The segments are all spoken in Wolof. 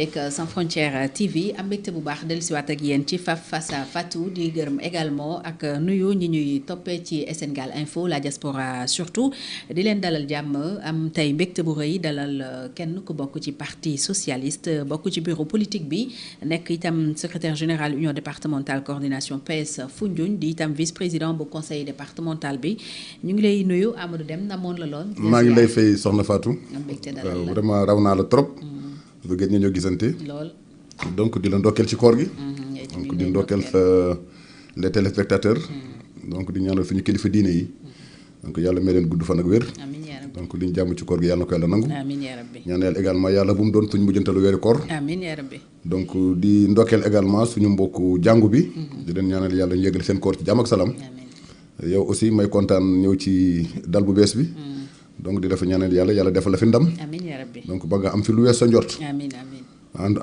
beeg Sans Frontières TV am mbégte bu baax dellusiwaat ak yéen ci face à Fatou di gërëm également ak nuyu ñi ñuy toppee ci Sénégal Info la diaspora surtout di leen dalal jàmm am tey mbégte bu rëy dalal kenn ku bokk ci parti socialiste bokk ci bureau politique bi nekk itam secrétaire général union départementale coordination PS Foundiougne di itam vice-président bu conseil départemental bi ñu ngi lay nuyu Amadou Deme namoon la loon. maa ngi lay fay soxna Fatou. am mbégte dalal la vraiment raw naa la trop. bu gëj ñoo gisante. lool. donc di la ndokkeel ci koor gi. donc di ndokkeel sa les téléspectateurs. donc di ñaanal suñu kilifa diine yi. donc yàlla may leen gudd fan ak wér. amiin yaa rabbi. donc liñ jàmm ci koor gi yàlla na ko yàlla nangu. amiin yaa rabbi. ñaanal également yàlla bu mu doon suñu mujjantalu weeru koor. amiin yaa rabbi. donc di ndokkeel également suñu mbokku jàngu bi. di leen ñaanal yàlla ñu yeggal seen koor ci jàmm ak salaam. amiin. yow aussi may kontaan ñëw ci dal bu bees bi. donc di la fa ñaanal yàlla defal la fi ndam. amiin yaa rabbi. donc ba nga am fi lu wees sa njort. amiin amiin.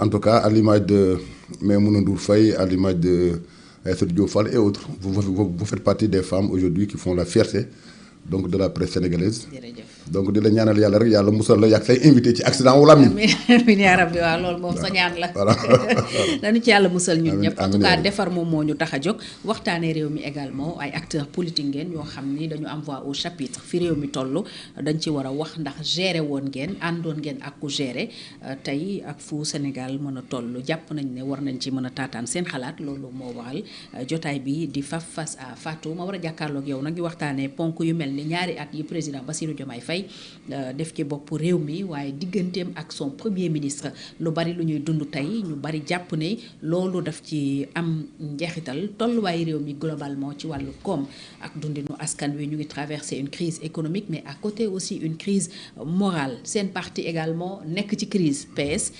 En tout cas, à l'image de Maïmouna Ndour Faye, à l'image de Aïssatou Diop Fall et autres, vous faites partie des femmes aujourd'hui qui font la fierté donc, de la presse sénégalaise. Donc, di la ñaanal yàlla rek yàlla musal la yàgg say invité ci accident wala mi. amiin yaa rabbi waaw loolu moom sa ñaan la. voilà dañu ci yàlla musal ñun ñëpp. en tout cas amiin defar moom moo ñu tax a jóg. waxtaanee réew mi également ay acteurs politiques ngeen yoo xam ni dañu am voix au chapitre fi réew mi toll dañ ci war a wax ndax gérer woon ngeen àndoon ngeen ak ku gérer tey ak fu Sénégal mën a toll jàpp nañ ne war nañ ci mën a taataan seen xalaat loolu moo waral jotaay bi di face à Fatou ma war a jàkkaarloog yow nag di waxtaanee ponk yu mel ni ñaari at yi président Bassirou Diomaye Faye def ci bopp réew mi waaye digganteem ak son premier ministre lu bari lu ñuy dund tey ñu bari jàpp ne loolu daf ci am njeexital tolluwaayu réew mi globalement ci wàllu koom ak dundinu askan wi ñu ngi traverser une crise économique mais à côté aussi une crise morale seen parti également nekk ci crise PS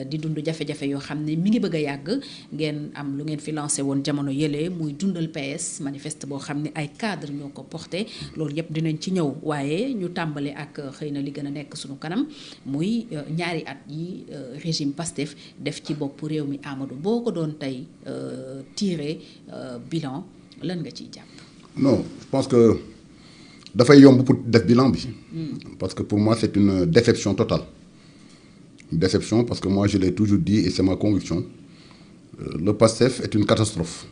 di dund jafe-jafe yoo xam ne mi ngi bëgg a yàgg ngeen am lu ngeen fi lancé woon jamono yële muy dundal PS manifeste boo xam ne ay cadre ñoo ko porté loolu yëpp dinañ ci ñëw waaye ñu tàmbale ak xëy na li gën a nekk suñu kanam muy ñaari at yi régime Pastef def ci bopp réew mi Amadou boo ko doon tey tiré bilan lan nga ciy jàpp. non je pense que dafay yomb pour def bilan bi. parce que pour moi c'est une déception totale. Une déception parce que moi je l'ai toujours dit et c'est ma conviction le Pastef est une catastrophe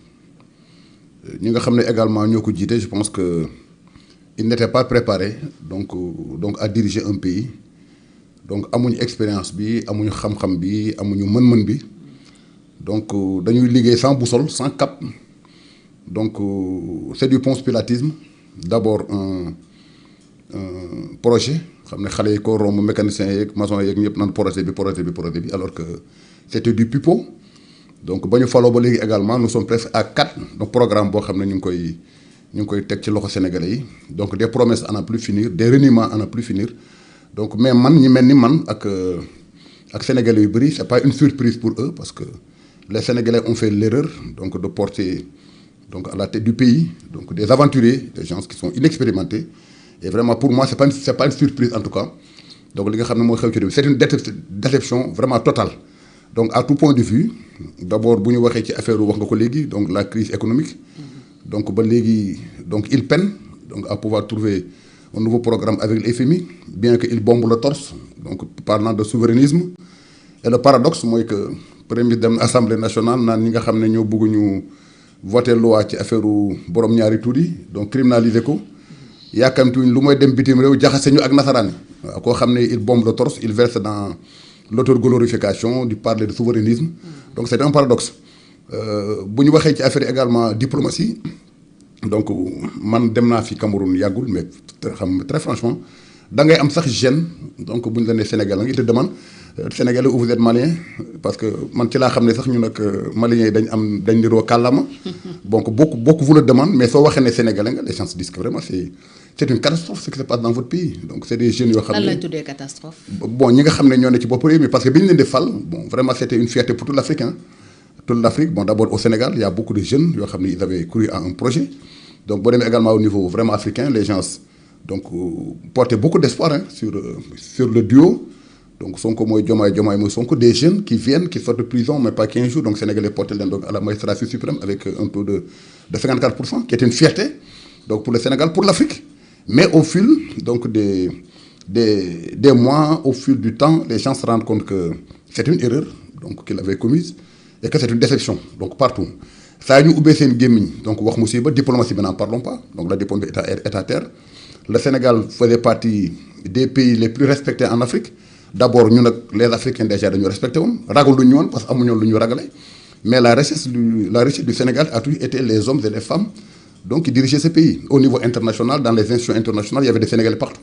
ñi nga xam ne également ñoo ko jiite je pense que il n'était pas préparé donc à diriger un pays donc amuñu expérience bi amuñu xam-xam bi amuñu mën-mën bi donc dañuy liggéey sans boussole sans cap donc c'est du conspiratisme d'abord un projet xam ne xale yi ko romb mécaniciens yeeg maçon yeeg ñëpp naan projet bi alors que c'était du pipeau donc ba ñu faloo ba léegi également nous sommes presque à 4 donc programme boo xam ne ñu ngi koy teg ci loxo sénégalais yi donc des promesses à n'en plus finir des reniements à n'en plus finir donc mais man ñi mel ni man ak sénégalais yu bëri c'est pas une surprise pour eux parce que les sénégalais ont fait l'erreur donc de porter donc à la tête du pays donc des aventuriers des gens qui sont inexpérimentés et vraiment pour moi c'est pas une surprise en tout cas donc li nga xam ne mooy xew ci réew c'est une déception vraiment totale donc à tout point de vue d'abord bu ñu waxee ci affaire wax nga ko léegi donc la crise économique donc ba léegi donc il peine donc à pouvoir trouver un nouveau programme avec le FMI bien que il bombe le torse donc parlant de souverainisme et le paradoxe mooy que premier dem assemblée nationale naan ñi nga xam ne ñoo bëgg ñu voter loi ci affaire borom ñaari tur yi donc criminaliser ko yaakamtuñ lu mooy dem bitim réew jaxase ñu ak nasaraan yi waaw koo xam ne il bombe le torse il verse dans l'autoglorification du parler de souverainisme donc c'est un paradoxe bu ñu waxee ci affaire également diplomatie donc man dem naa fi Cameroun yàggul mais très franchement da ngay am sax gêne donc bu ñu la nee Sénégal nga te demande Sénégalais ou vous êtes malien parce que man ci laa xam ne sax ñu nag maliens yi dañ niroo kàllaama donc beaucoup vous le demandent mais soo waxee ne Sénégalais nga les gens se disent que vraiment c'est une catastrophe ce qui se passe dans votre pays donc c'est des jeunes yoo xam ne lan lañ tuddee catastrophe. bon ñi nga xam ne ñoo ne ci bopp réew mi parce que bi ñu leen di fal bon vraiment c'était une fierté pour toute l'Afrique toute l'Afrique bon d'abord au Sénégal il y a beaucoup de jeunes yoo xam ne ils avaient cru à un projet donc boo demee également au niveau vraiment africain les gens donc portaient beaucoup d'espoir sur le duo donc Sonko mooy Diomaye mooy Sonko des jeunes qui viennent qui sortent de prison mais pas 15 jours donc Sénégalais porté leen donc à la magistrature suprême avec un taux de 54% qui est une fierté donc pour le Sénégal pour l'Afrique mais au fil donc des mois au fil du temps les gens se rendent compte que c'est une erreur donc qu'il avait commises et que c'est une déception donc partout saa ñu ubbee seen gémmiñ donc wax musiba diplomatie bi n'en parlons pas donc la diplomatie est à terre. Le Sénégal faisait partie des pays les plus respectés en Afrique d'abord ñun nag les Africains déjà dañu respecté woon ragal lu ñu woon parce que amuñu woon lu ñu ragale mais la richesse du Sénégal a toujours été les hommes et les femmes donc qui dirigeaient ce pays au niveau international dans les institutions internationales il y avait des Sénégalais partout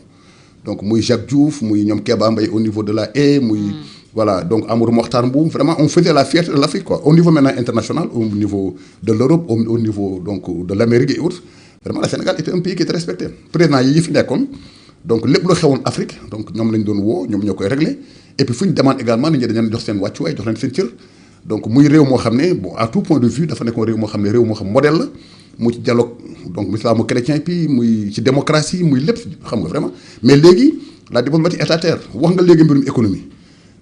donc muy Jacques Diouf muy ñoom Kéba Mbaye au niveau de la haie muy voilà donc Amadou Mokhtar Mboum vraiment on faisait la fierté de l'Afrique quoi au niveau maintenant international au niveau de l'Europe au niveau donc de l'Amérique et autres vraiment le Sénégal était un pays qui était respecté président yi fi nekkoon donc lépp lu xewoon Afrique donc ñoom lañ doon woo ñoom ñoo koy réglé et puis fu ñu demande également nit ñi dañu leen jox seen wàccuwaay jox leen seen cër donc muy réew moo xam ne bon à tout point de vue dafa nekkoon réew moo xam ne réew moo xam modèle la mu ci dialogue donc islamo-chrétien puis muy ci démocratie muy lépp xam nga vraiment mais léegi la diplomatie est à terre wax nga léegi mbirum économie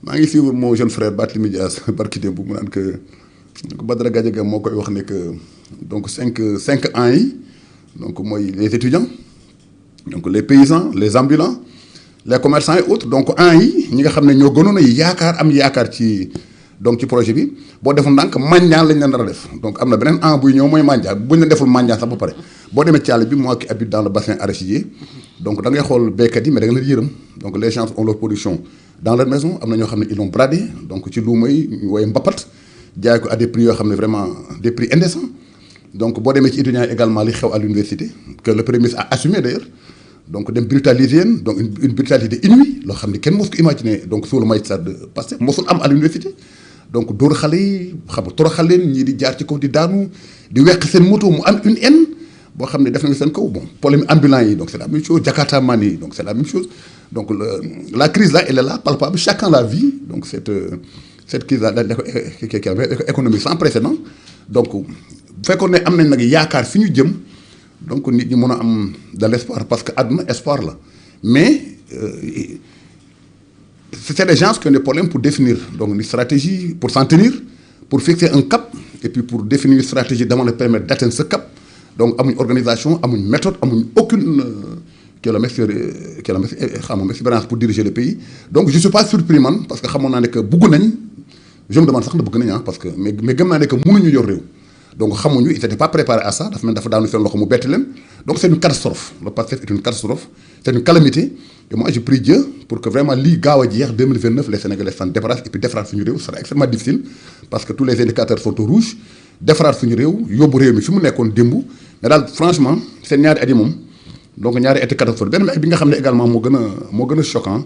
maa ngi suivre mon jeune frère Barthélémy Dias barki démb bu mu naan que Badara Gadiaga moo koy wax ne que donc cinq ans yi donc mooy les étudiants donc les paysans les ambulants les commerçants et autres donc ans yi ñi nga xam ne ñoo gënoon a yaakaar ci donc ci projet bi boo deful ndànk mandiaan lañ leen nar a def donc am na beneen an buy ñëw mooy mandiaan bu ñu leen deful mandiaan sax ba pare boo demee ci àll bi moi qui habite dans le bassin arachidier donc da ngay xool béykat yi mais da nga leen yërëm donc les gens ont leur production dans leur maison am na ñoo xam ne ils l'ont bradé donc ci luuma yi ñu woowee mbapat jaay ko à des prix yoo xam ne vraiment des prix indécents donc boo demee ci étudiants également li xew à l'université que le premier ministre a assumé d'ailleurs donc dem brutaliser leen donc une brutalité inouïe loo xam ne kenn mos ko imaginer donc sous le magistère de Pastef mosul am à l'université donc dóor xale yi xam nga toroxal leen ñii di jaar ci kaw di daanu di weq seen moto mu am une haine boo xam ne def nañu seen kaw bon problème ambulant yi donc c'est la même chose Jakarta man yi donc c'est la même chose donc la crise là elle est là palpable chacun la vit donc cette crise là économique sans précédent donc bu fekkoon ne am nañ nag yaakaar fi ñu jëm donc nit ñi mën a am de l'espoir parce que àdduna espoir la mais c'est des gens qui ont des problèmes pour définir donc une stratégie pour s'en tenir pour fixer un cap et puis pour définir une stratégie dama la permettre d'atteindre ce cap donc amuñ organisation amuñ méthode amuñ aucune expérience pour diriger le pays donc je suis pas surpris man parce que xamoon naa ne que bëgg nañ je me demande sax na bëgg nañ parce que mais gëm naa ne que mënuñu yor réew donc xamuñu ils n'étaient pas préparés à ça dafa mel dafa daanu seen loxo mu bett leen donc c'est une catastrophe le Pastef est une catastrophe c'est une calamité et moi je prie Dieu pour que vraiment lii gaaw a jeex 2029 les Sénégalais s'en débarrassent et puis defaraat suñu réew ça sera extrêmement difficile parce que tous les indicateurs sont au rouge defaraat suñu réew yóbbu réew mi fi mu nekkoon démb mais daal franchement seen ñaari at yi moom donc ñaari ati catastrophe benn bi nga xam ne également moo gën a choquant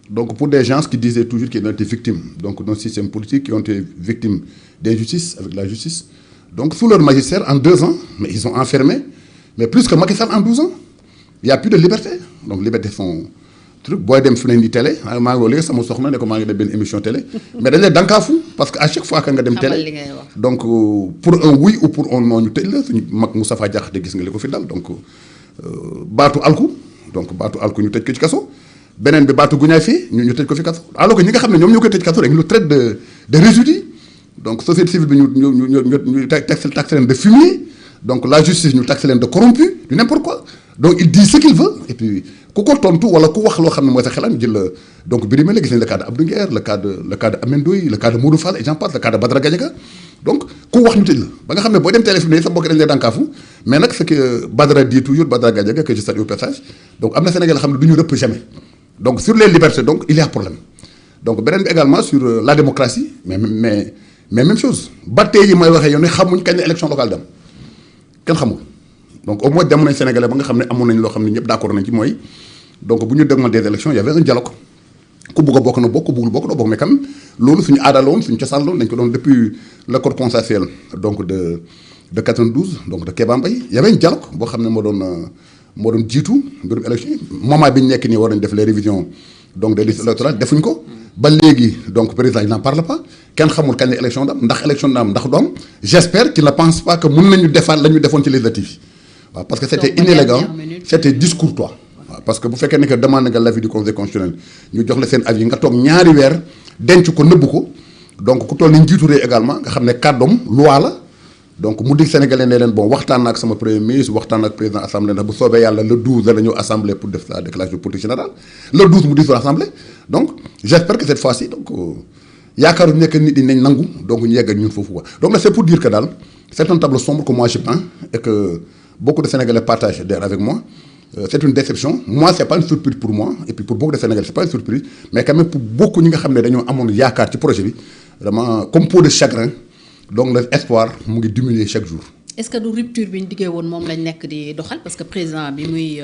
donc pour des gens qui disaient toujours qu'ils ont été victimes donc d'un système politique qui ont été victimes d'injustice avec la justice donc sous leur magistère en 2 ans mais ils ont enfermé mais plus que Macky Sall en 12 ans il y a plus de liberté donc liberté son truc booy dem fi leen di télé maa ngi woo léegi sama soxna ne ko maa ngi def benn émission télé mais dañ lay dankaafu parce que à chaque fois que nga dem télé donc pour un oui ou pour un non ñu tëj la suñu mag Moustapha Diakhaté gis nga li ko fi dal donc baatu alku ñu tëj ko ci kaso beneen bi baatu guñaay fii ñu tëj ko fi kaso alors que ñi nga xam ne ñoom ñoo koy tëj kaso rek ñu traite de résidus donc société civile bi ñu taxe leen de fumier donc la justice ñu taxe leen de corrompu du n'importe quoi donc il dit ce qu'il veut et puis ku ko tontu wala ku wax loo xam ne mooy sa xelam ñu jël la donc Birima la gis nañ le cas de Abdou Nguer le cas de Amendoy le cas de Modou Fall et j'en passe le cas de Badara Gadiaga donc ku wax ñu tëj la ba nga xam ne boo dem téléphone sa mbokk dañ lay dànkaafu mais nag ce que Badara dit toujours Badara Gadiaga que je salue au passage donc am na Sénégal xam ne du ñu rëpp jamais donc sur les libertés donc il y a problème donc beneen bi également sur la démocratie mais même chose ba tey yi may waxee yow ne xamuñ kañ la élection locale dem kenn xamul donc au moins dem nañ Sénégalais ba nga xam ne amoon nañ loo xam ne ñëpp d'accord nañ ci mooy donc bu ñu dégmal des élections il y avait un dialogue ku bugg a bokk na bokk ku buggul bokk doo bokk mais quand même loolu suñu aada la woon suñu cosaan la woon dañ ko doon depuis l'accord consensuel donc de 92 donc de Kéba Mbaye il y avait un dialogue boo xam ne moo doon jiitu mbirum élection yi moment bi ñu nekk nii war nañ def les révisions donc des listes électorales defuñ ko ba léegi donc président il n'en parle pas kenn xamul kañ la élection dam ndax élection dam ndax doom j'espère qu'il ne pense pas que mën nañu defaat la ñu defoon ci législative yi waaw parce que c'était inélégant c'était discourtois waaw parce que bu fekkee ne que demande nga l'avis du conseil constitutionnel ñu jox la seen avis nga toog ñaari weer denc ko nëbb ko donc ku toll ni njiitu réew également nga xam ne kàddoom loi la donc mu dig Sénégalais ne leen bon waxtaan na ak sama premier ministre waxtaan ak président assemblée ndax bu soobee yàlla le 12 la ñëw assemblée pour def sa déclaration de politique générale le 12 mu di sur assemblée donc j'espère que cette fois-ci donc yaakaaruñu nekk nit ñi nañ nangu donc ñu yegg ak ñun foofu quoi donc là c'est pour dire que daal c'est un tableau sombre que moi je peins et que beaucoup de Sénégalais partagent d'ailleurs avec moi. C'est une déception moi c'est pas une surprise pour moi et puis pour beaucoup de Sénégalais c'est pas une surprise mais quand même pour beaucoup ñi nga xam ne dañoo amoon yaakaar ci projet bi vraiment comme peau de chagrin donc l'espoir mu ngi diminuer chaque jour. est-ce que du rupture bi ñu diggee woon moom lañ nekk di doxal parce que président bi muy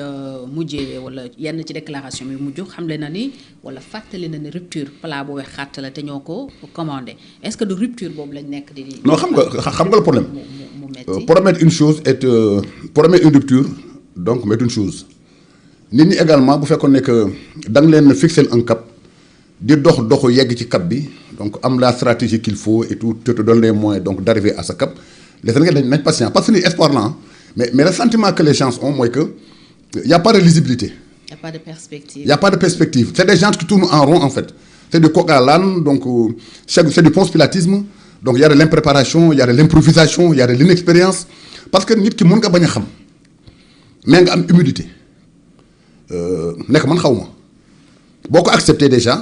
mujjee wala yenn ci déclaration bi mujj xamle na ni wala fàttali na ni rupture plat bu weex xàtt la te ñoo ko commandé est-ce que du rupture boobu lañ nekk di. non xam nga le problème. mu metti promettre une chose est promettre une rupture donc mais une chose nit ñi également bu fekkoon ne que da nga leen fixer un cap di doxu yegg ci cap bi donc am la stratégie qu'il faut et tout te donne les moyens donc d'arriver à ce cap. Les Sénégalais nañ patient parce que ni espoir là mais le sentiment que les gens ont mooy que y a pas de lisibilité. y a pas de perspective. Y a pas de perspective c'est des gens qui tournent en rond en fait c'est du coq à l'âne donc c'est du conspiratisme donc y a de l'impréparation y a de l'improvisation y a de l'inexpérience parce que nit ki mën nga bañ a xam mais nga am humilité nekk man xaw ma boo ko accepté déjà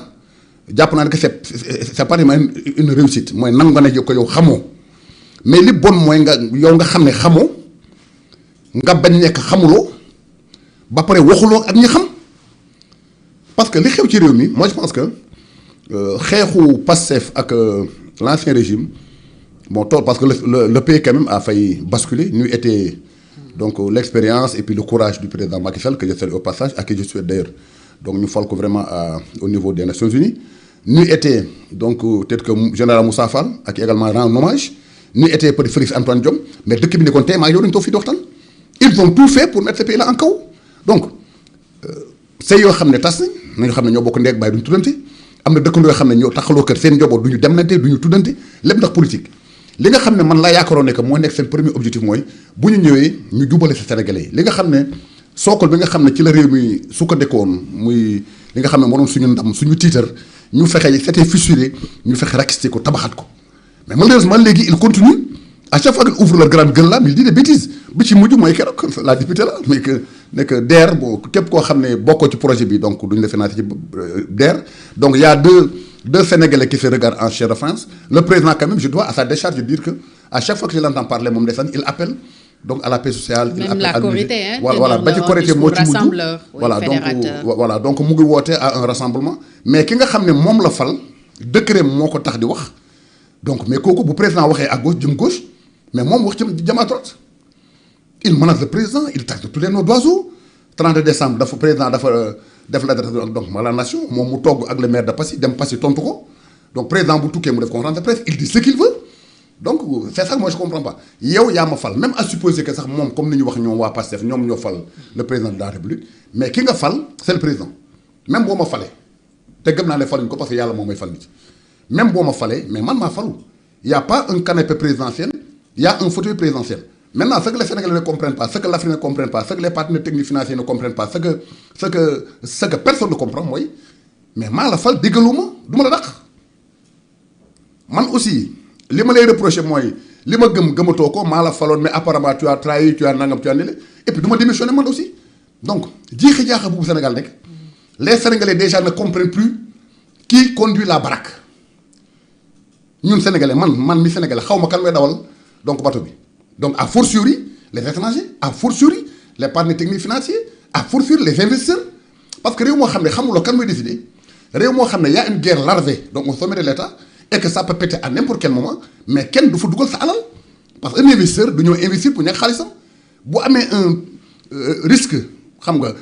jàpp naa ne que c'est pas une réussite mooy nangu nga ne ko yow xamoo. mais li bon mooy nga yow nga xam ne xamoo nga bañ nekk xamuloo ba pare waxuloo ak ñi xam parce que li xew ci réew mi moi je pense que xeexu Pastef ak l'ancien régime bon tool parce que le pays quand même a failli basculer ñu été donc l'expérience et puis le courage du président Macky Sall que je salue au passage à qui je souhaite d'ailleurs donc ñu fal ko vraiment au niveau des Nations Unies ñu été donc peut-être que général Moussa Fall ak également rend hommage ñu été peut-être Félix Antoine Diome mais dëkk bi ne kon tey maa yow dañu toog fii di waxtaan ils ont tout fait pour mettre ce pays là en kaw donc sëy yoo xam ne tas nañu xam ne ñoo bokk ndeeg bàyyi duñu tuddante am na dëkkandoo yoo xam ne ñoo taxaloo kër seen njaboot du ñu demlante du ñu tuddante lépp ndax politique li nga xam ne man laa yaakaaroon ne que moo nekk seen premier objectif mooy bu ñu ñëwee ñu jubale sa Sénégalais yi li nga xam ne sookal bi nga xam ne ci la réew mi su ko dekkoon muy li nga xam ne moo doon suñu ndam suñu tiitar ñu fexe c'était fissuré ñu fexe raquisté ko tabaxat ko mais malheureusement léegi il continue à chaque fois qu'ils ouvrent leur grande gueule là mais il dit des bêtises bi ci mujj mooy keroog la députée là mais que nekk DER bon képp koo xam ne bokkoo ci projet bi donc duñu la financer ci DER donc il y a deux Sénégalais qui se regardent en chair de France le président quand même je dois à sa décharge de dire que à chaque fois que je l'entends parler moom ndeysaan il appelle donc à la paix sociale. même il appelle la Korité hein. voilà ba ci Korité moo ci mujj voilà donc mu ngi woote à un rassemblement mais ki nga xam ne moom la fal décret moo ko tax di wax donc mais kooku bu président waxee à gauche jëm gauche mais moom wax jëm à droite il menace le président il taxe de tous les noms d'oiseaux 30 décembre dafa président dafa def la donc à la nation moom mu togg ak le maire de Passy dem Passy tontu ko donc président bu tukkee mu def conférence de presse il dit ce qu'il veut donc c'est ça que moi je comprends pas yow yaa ma fal même à supposer que sax moom comme ni ñu wax ñoom waa Pastef ñoom ñoo fal le président de la République mais ki nga fal c'est le président même boo ma falee te gëm naa ne faluñ ko parce que yàlla moom may fal nit même boo ma falee mais man maa falu y a pas un canapé présidentiel y a un fauteuil présidentiel maintenant ce que les Sénégalais ne comprennent pas ce que l'Afrique ne comprend pas ce que les partenaires techniques financiers ne comprennent pas ce que personne ne comprend mooy mais maa la fal déggaluma du ma la dàq man aussi li ma lay reprocher mooy li ma gëmatoo ko maa la faloon mais apparemment tu as trahi tu as nangam tu as nele et puis du ma démissionner man aussi donc jiixi jaaxa bu Sénégal nekk les Sénégalais déjà ne comprennent plus qui conduit la baraque ñun Sénégalais man mi Sénégalais xaw ma kan may dawal donc bateau bi donc à fortiori les étrangers à fortiori les partenaires techniques financiers à fortiori les investisseurs parce que réew moo xam ne xamuloo kan mooy décider réew moo xam ne y a une guerre larvée donc au sommet de l'État et que ça peut péter à n'importe quel moment mais kenn du fa dugal sa alal parce que un investisseur du ñëw investir pour ñàkk xaalisam bu amee un risque xam nga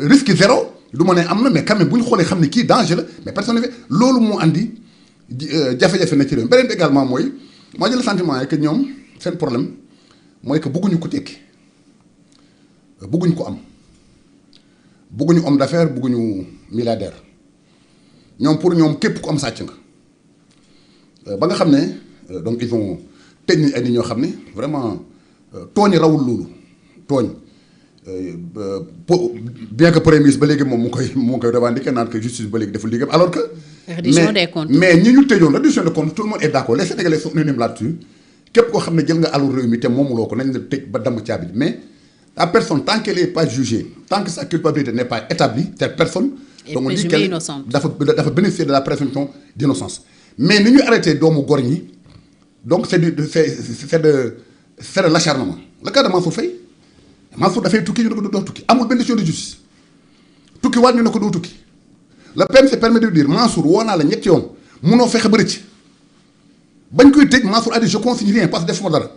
risque zéro du ma ne am na mais quand même bu ñu xoolee xam ne kii danger la mais personne ne fait loolu moo andi jafe-jafe na ci réew beneen bi également mooy moo jël sentiment yi que ñoom seen problème mooy que bëgguñu ko tekki bëgguñu ko am bëgguñu homme d'affaires bëgguñu milliardaire ñoom pour ñoom képp ku am sàcc nga ba nga xam ne donc ils ont tëj nañ ay nit ñoo xam ne vraiment tooñ rawul loolu tooñ bien que premier ministre ba léegi moom mu ngi koy revendiquer naan que justice ba léegi deful liggéeyam alors que. reddition des comptes mais ñi ñu tëjoon reddition des comptes tout le monde est d'accord les Sénégalais sont unanimes là-dessus képp koo xam ne jël nga alal réew mi te moomuloo ko nañ la tëj ba damm caabi mais la personne tant qu'elle est pas jugée tant que sa culpabilité n'est pas établie cette personne. donc on dit qu'elle dafa bénéficier de la présomption d'innocence mais ni ñu arrêté doomu góor ñi donc c'est de l'acharnement. Le cas de Mansour Faye Mansour dafay tukki ñu ne ko doo tukki amul benn décision de justice tukki waat ñu ne ko doo tukki le PM se permet de dire Mansour woo naa la ñetti yoon munoo fexe ba rëcc bañ koy tëj Mansour a dit je consigne rien parce que defuma dara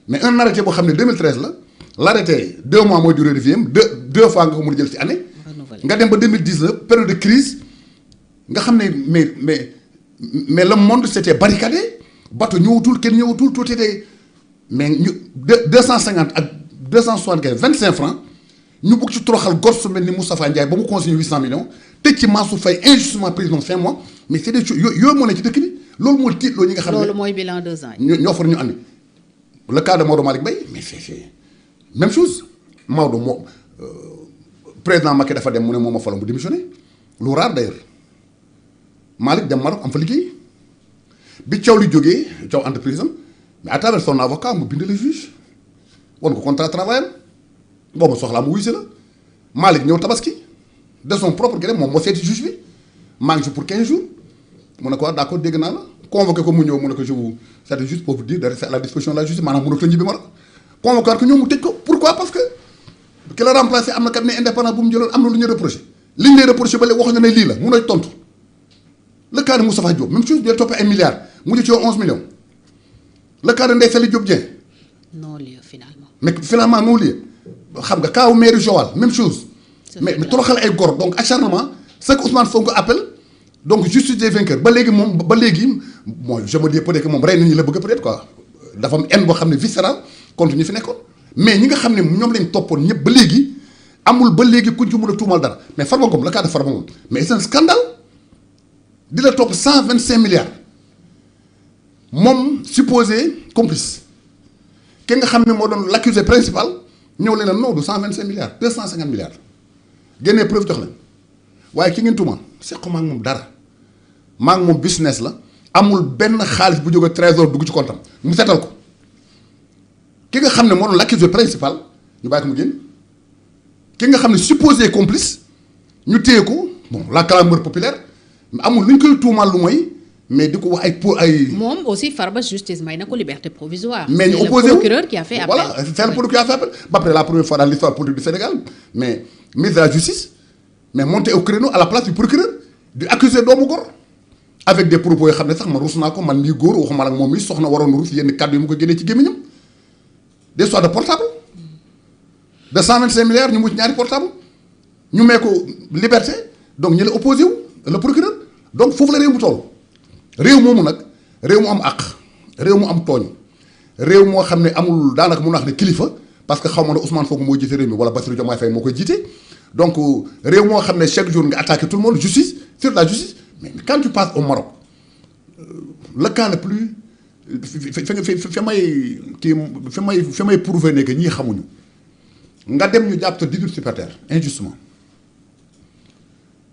mais un arrêté boo xam ne 2013 la l'arrêté 2 mois mooy durée de vie am deux fois nga ko mën a jël ci année. nga dem ba 2019 période de crise nga xam ne mais le monde s'était barricadé bateau ñëwatul kenn ñëwatul tout était mais ñu 250 ak 275 25 francs ñu bëgg ci toroxal gor su mel ni Moustapha Ndiaye ba mu consigné 800 millions tëj ci Mansour Faye injustement prison 5 mois mais c'est des choses yooyu moo ne ci dëkk bi loolu moo tiitloo ñi nga xam ne loolu mooy bilan 2 ans ñoo far ñu andi le cas de Maodo Malick Mbaye mais c'est même chose Maodo moo président Macky dafa dem mu ne moom a faloon bu démissionné lu rare d'ailleurs Malick dem Maroc am fa liggéey bi Thiaw li jógee Thiaw entreprise am mais à travers son avocat mu bind le juge wan ko contrat travail am boobu soxlaa mu wuy si la Malick ñëw tabaski de son propre gré moom moo seeti juge bi maa ngi si pour 15 jours mu ne ko d'accord dégg naa la convoqué ko mu ñëw mu ne ko je vous c'est juste pour vous dire de rester à la disposition de la justice maanaam mënatoo ñibbi Maroc convoqué ko ñëw mu tëj ko pourquoi parce que ki la remplacé am na cabinet indépendant bu mu jëloon am na lu ñu reproché li ñu lay reproché ba léegi waxuñu ne lii la mun a tontu le cas de Moustapha Diop même chose bi la toppee ay milliards mu jël ci 11 millions le cas de Ndeye Saly Diop Dieng non lieu finalement mais finalement non lieu xam nga kaawu mairie Joal même chose mais toroxal ay gor donc acharnement ce que Ousmane Sonko appelle donc justice des vainqueurs ba léegi moom ba léegi bon je me dis peut-être que moom rey nañu la bëgg peut-être quoi dafa am haine boo xam ne viscérale contre ñi fi nekkoon mais ñi nga xam ne ñoom lañ toppoon ñëpp ba léegi amul ba léegi kuñ ci mën a tuumal dara mais Farba Ngom le cas de Farba Ngom mais c'est un scandale di la topp 125 milliards moom supposé complice ki nga xam ne moo doon l'accusé principal ñëw leen non du 125 milliards 250 milliards génnee preuve jox leen waaye ki ngeen tuumal sequ maa ngi moom dara maa ngi moom business la amul benn xaalis bu jóge trésor dugg ci comptam mu setal ko ki nga xam ne moo doon l'accusé principal ñu bàyyi ko mu génn ki nga xam ne supposé complice ñu téye ko bon la clameur populaire amul lu ñu koy tuumal lu mooy mais di ko wax ay. moom aussi Farba justice may na ko liberté provisoire. mais ñu opposé le procureur qui a fait appel. voilà c'est le procureur qui a fait appel ba après la première fois dans l'histoire politique du Sénégal mais ministre de la justice mais monté au créneau à la place du procureur di accuser doomu góor avec des propos yoo xam ne sax man rus naa ko man mii góor waxuma la ak moom mii soxna waroon rus yenn kàddu yi mu ko génnee ci gémmiñam des histoires de portable de 125 milliards ñu mucc ñaari portable ñu may ko liberté donc ñu la opposé wu le procureur donc foofu la réew mu toll réew moomu nag réew mu am àq réew mu am tooñ réew moo xam ne amul daanaka mun na wax ne kilifa parce que xaw ma ne Ousmane Sonko moo jiite réew mi wala Bassirou Diomaye Faye moo koy jiite donc réew moo xam ne chaque jour nga attaqué tout le monde justice sur la justice mais quand tu passes au Maroc le cas le plus fi may prouver ne que ñii xamuñu nga dem ñu jàpp te 18 supporters injustement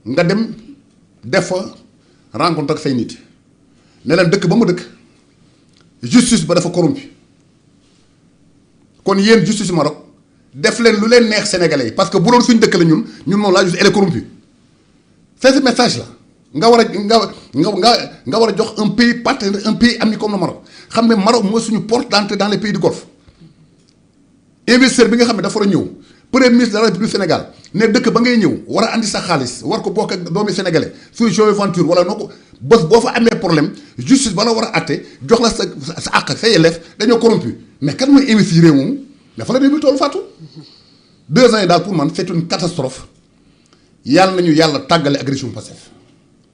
nga dem def fa rencontre ak say nit ne leen dëkk ba ma dëkk justice ba dafa corrompu kon yéen justice Maroc def leen lu leen neex sénégalais yi parce que bu doon suñ dëkk la ñun moom la justice elle est corrompue c'est ce message là nga war a jox un pays partenaire un pays ami comme le Maroc xam ne Maroc mooy suñu porte d'entrée dans les pays du Golfe investisseur bi nga xam ne dafa war a ñëw premier ministre de la République du Sénégal ne dëkk ba ngay ñëw war a andi sa xaalis war ko bokk ak doomi sénégalais suy joint venture wala noo ko bés boo fa amee problème justice ba la war a àtte jox la sa àq sa yelleef dañoo corrompu mais kan mooy investir réew moomu dafa la réew mi toolu Fatou 2 ans yi daal pour man c'est une catastrophe yàlla nañu yàlla tàggale ak régime Pastef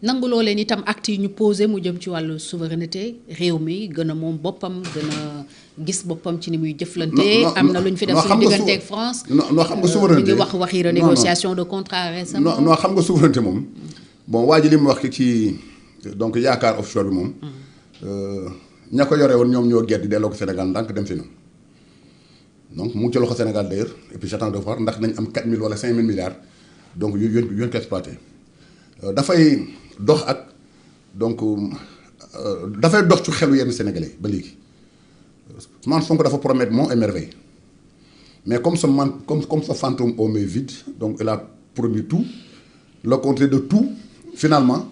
nanguloo leen itam acte yi ñu posé mu jëm ci wàllu souveraineté réew mi gën a moom boppam gën a gis boppam ci ni muy jëflante. am na lu ñu fi def suñu diggante ak France. non xam nga souveraineté ñu ngi wax waxi renégociation de contrat récemment. non xam nga souveraineté moom bon waa ji li mu wax ci donc yaakaar offshore bi moom. ña ko yore woon ñoom ñoo gedd delloo ko Sénégal ndànk dem si na donc mu ngi ci loxo Sénégal d'ailleurs et puis j'attends de voir ndax nañ am 4000 wala 5000 milliards donc yu ko exploité dafay dox ak donc dafay dox ci xelu yenn Sénégalais ba léegi Ousmane Sonko dafa promettre monts et merveilles mais comme ce fantôme au mains vides donc il a promis tout le contraire de tout finalement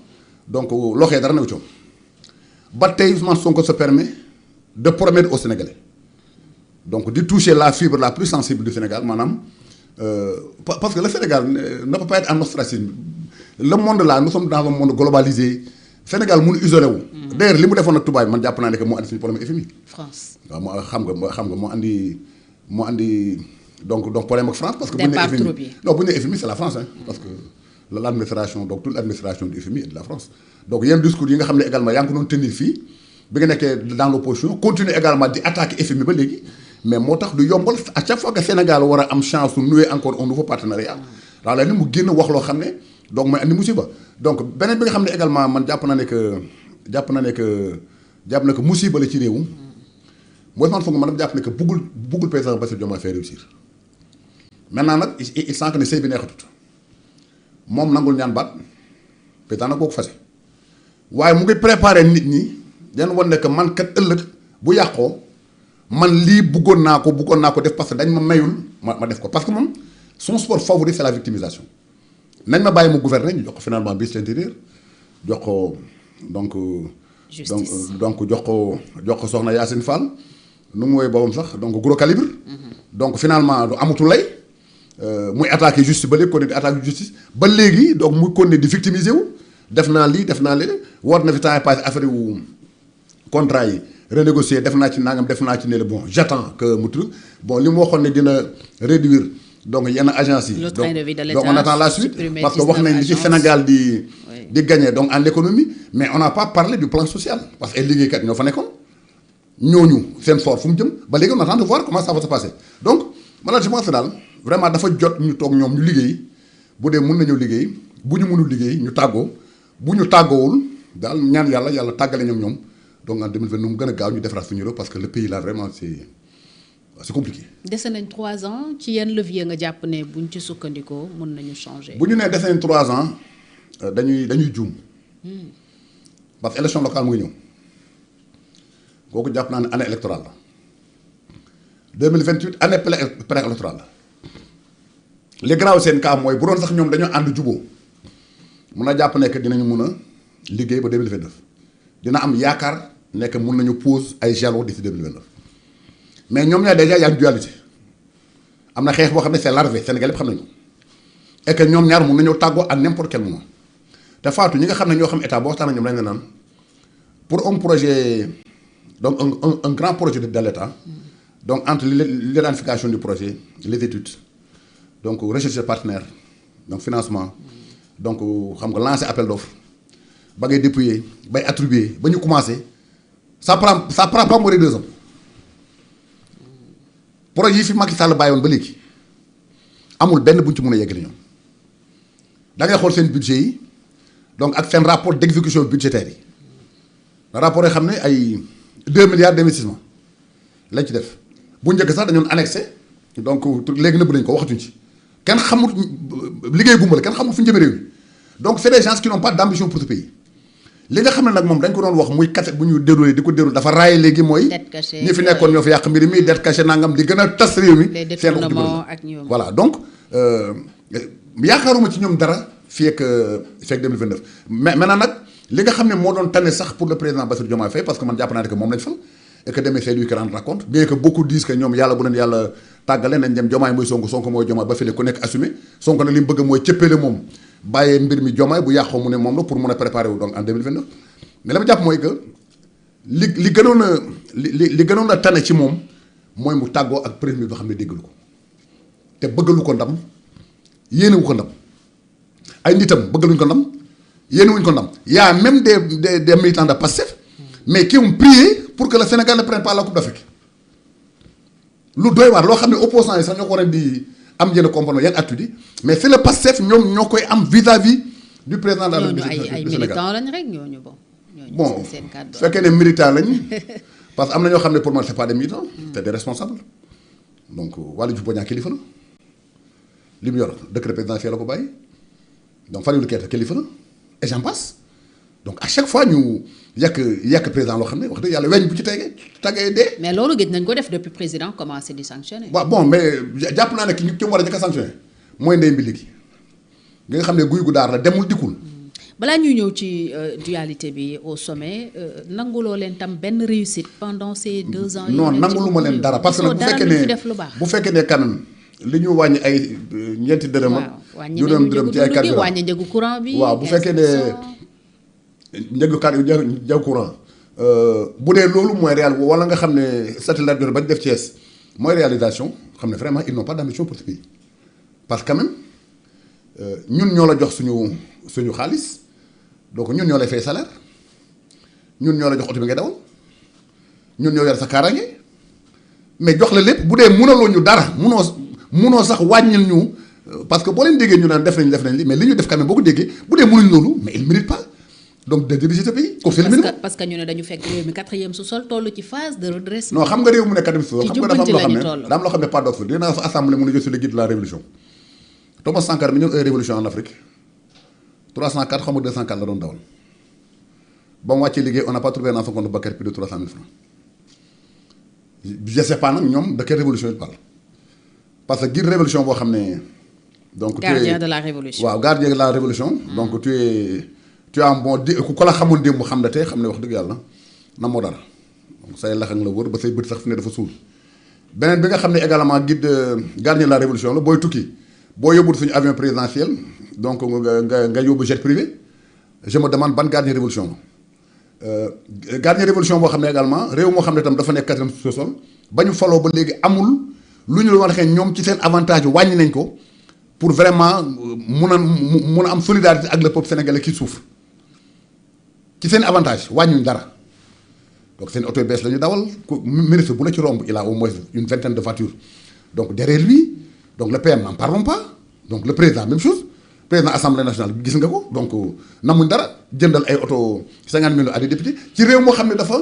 donc loxee dara new coom ba tey Ousmane Sonko se permet de promettre aux Sénégalais donc de toucher la fibre la plus sensible du Sénégal maanaam parce que le Sénégal ne peut pas être en ostracisme le monde là nous sommes dans un monde globalisé Sénégal mun isolé wu. D'ailleurs li mu defoon ak tubaab man jàpp naa ne que moo andi suñu problème FMI. France waaw moo xam nga moo andi donc problème ak France. parce que bu ñu nee FMI non bu ñu nee FMI c'est la France hein, parce que l'administration donc toute l'administration du FMI est de la France. donc yenn discours yi nga xam ne également yaa ngi ko doon tenir fii bi nga nekkee dans l'opposition continue également di attaquer FMI ba léegi mais moo tax du yombal à chaque fois que Sénégal war a am chance su nouer encore un nouveau partenariat. daal la ni mu génn wax loo xam ne donc mooy andi musiba donc beneen bi nga xam ne également man jàpp na ne que musiba la ci réew. mooy man foog man dama jàpp ne que buggul président Bassirou Diomaye Faye réussir maintenant nag il sent que ne sëy bi neexatut moom nangul ñaan baat président nag kooku fase waaye mu ngi préparer nit ñi den wan ne que man kat ëllëg bu yàqoo man lii buggoon naa ko def parce que dañ ma mayul ma def ko parce que moom son sport favori c'est la victimisation nañ ma bàyyi mu gouverner ñu jox ko finalement ministre de l'Intérieur jox ko donc justice donc jox ko soxna Yacine Fall nu mu woowee boppam sax donc gros calibre. donc finalement du amatul lay muy attaquer justice ba léegi kon di attaquer justice ba léegi donc muy continuer di victimiser wu def naa lii def naa léegi war na fi temps passé affaire wu contrat yi renégocier def naa ci nangam def naa ci ne la bon j'attends que mu tudd bon li mu waxoon ne dina réduire donc yenn agence yi. donc on attend la suite parce que wax nañ li ci Sénégal di gagner donc en économie mais on n'a pas parlé du plan social parce que ay liggéeykat ñoo fa nekkoon ñooñu seen fort fu mu jëm ba léegi on attend de voir comment ça va se passer donc man je pense daal vraiment dafa jot ñu toog ñoom ñu liggéey bu dee mun nañoo liggéey bu ñu mënul liggéey ñu tàggoo bu ñu tàggoowul daal ñaan yàlla tàggale ñoom donc en 2020 nu mu gën a gaaw ñu defaraat suñu réew parce que le pays là vraiment c'est compliqué. dese nañ 3 ans ci yan levier nga jàpp ne buñ ci sukkandikoo mën nañu changer. bu ñu nee dese nañ 3 ans dañuy juum parce que élection locale mu ngi ñëw kooku jàpp naa ne année électorale la 2028 année pré-électorale la li garaaw seen cas mooy bu doon sax ñoom dañoo ànd juboo mun a jàpp nekk dinañu mun a liggéey ba 2029 dina am yaakaar nekk mun nañu pose ay jalons d'ici 2029 mais ñoom ñaar déjà y a une dualité am na xeex boo xam ne c'est larvé Sénégal yëpp xam nañu ko et que ñoom ñaar mun nañoo tàggoo à n'importe quel moment te Fatou ñi nga xam ne ñoo xam état boo waxtaan ak ñoom lañ la naan pour un projet donc un grand projet de l'État donc entre l'identification du projet les études donc recherche de partenaires donc financement donc xam nga lancer appel d'offres ba ngay déployer bay attribuer ba ñu commencer ça prend pas moins de 2 ans projet yi fi Macky Sall bàyyi woon ba léegi amul benn bu ñu ci mën a yeggali ñoom da ngay xool seen budget yi donc ak seen rapport d'exécution budgétaire yi rapport yi xam ne ay 2 milliards d'investissement lañ ci def bu njëkk sax dañoon annexé donc léegi nëbb nañ ko waxatuñ ci kenn xamul liggéey gumba la kenn xamul fu ñu jëmee réew mi donc c'est des gens qui n'ont pas d'ambition pour ce pays li nga xam ne nag moom dañ ko doon wax muy cassette bu ñu déroulé di ko déroulé dafa raaye léegi mooy ñi fi nekkoon ñoo fi yàq mbir mi dette cachée nangam li gën a tas réew mi seen voilà donc yaakaaruma ci ñoom dara fii ak 2029 mais maintenant nag li nga xam ne moo doon tane sax pour le président Bassirou Diomaye Faye parce que man jàpp naa ne que moom lañ fal et que demee c'est lui qui rendre compte bien que beaucoup disent que ñoom yàlla bu leen yàlla tàggale nañ dem Diomaye mooy Sonko mooy Diomaye ba fële ku nekk assumé Sonko nag li mu bëgg mooy cëppale moom bàyyee mbir mi Diomaye bu yàqoo mu ne moom la pour mun a préparer wu donc en 2029 mais la ma jàpp mooy que li gënoon a tane ci moom mooy mu tàggoo ak premier boo xam ne déggalu ko te bëggalu ko ndam yéenewu ko ndam ay nitam bëggaluñ ko ndam yéenewuñ ko ndam y a même des militants de Pastef mais qui ont prié pour que le Sénégal ne prenne pas la Coupe d'Afrique lu doy waar loo xam ne opposants yi sax ñoo ko war a di am yenn comportement yenn attitude mais c'est le Pastef ñoom ñoo koy am vis-à-vis du président de la République du Sénégal. ay militants lañ rek ñooñu bon fekkee ne militants lañ parce que am na ñoo xam ne pour moi c'est pas des militants. c'est des responsables donc Waly Diouf Bodiang kilifa la li mu yor décret présidentiel la ko bàyyi donc Fadilou Keita kilifa la et j'en passe donc à chaque fois ñu yàq président loo xam ne wax dëgg yàlla weñ bu ci tàggee dee. mais loolu gëj nañ ko def depuis président commencé di sanctionner. waaw bon mais jàpp naa ne ki ñu war a njëkk a sanctionner mooy ndey mbi léegi nga xam ne guy gu daar la demul dikkul. balaa ñuy ñëw ci dualité bi au sommet nanguloo leen tam benn réussite pendant ces 2 ans. non nanguluma leen dara parce que nag bu fekkee ne quand même li ñu wàññi ay ñeenti dërëm ak. juróom dërëm ci ay carburant wàññi njëgu courant bi. waaw bu fekkee ne njëgu courant bu dee loolu mooy réal wala nga xam ne satellite ba ñu def Thiès mooy réalisation xam ne vraiment ils n'ont pas d'ambition pour ce pays parce que quand même ñun ñoo la jox suñu xaalis donc ñun ñoo lay fay salaire ñun ñoo la jox oto bi ngay dawal ñun ñoo yor sa kaaraange mais jox la lépp bu dee mënaloo ñu dara munoo sax wàññil ñu parce que boo leen déggee ñu naan def nañ li mais li ñu def quand même boo ko déggee bu dee mënuñ loolu mais il mérite pas donc de diriger ce pays. parce que ñu ne dañu fekk réew mi 4e sous-sol toll ci phase de redressement. non xam nga réew mu ne 4e sous-sol xam nga dafa am loo xam ne paradoxe dina fa assemblée mu ne je suis le guide de la révolution Thomas Sankara mi ñëw révolution en Afrique 304 xam nga 204 la doon dawal ba mu wàccee liggéey on n'a pas trouvé dans son compte bancaire plus de 300 000 francs je sais pas nag ñoom de quelle révolution il parle parce que guide révolution boo xam ne. donc gardien de la révolution waaw gardien de la révolution. donc tu as un bon ku la xamul démb xam ne tey xam ne wax dëgg yàlla na moo dara donc say laxang la wër ba say bët sax fi ne dafa suul beneen bi nga xam ne également guide gardien de la révolution la booy tukki boo yóbbul suñu avion présidentiel donc nga yóbbu jet privé je me demande ban gardien révolution la gardien révolution boo xam ne également réew moo xam ne tam dafa nekk 4e sous-sol ba ñu faloo ba léegi amul lu ñu waxee ñoom ci seen avantage wàññi nañ ko pour vraiment mun a am solidarité ak le peuple sénégalais qui souffre ci seen avantage wàññuñ dara donc seen auto bees la ñu dawal ministre bu la ci romb il a au moins une vingtaine de voitures donc derrière lui donc le PM n'en parlons pas donc le président même chose président assemblée nationale gis nga ko donc namuñ dara jëndal ay auto 50 millions à des députés ci réew moo xam ne dafa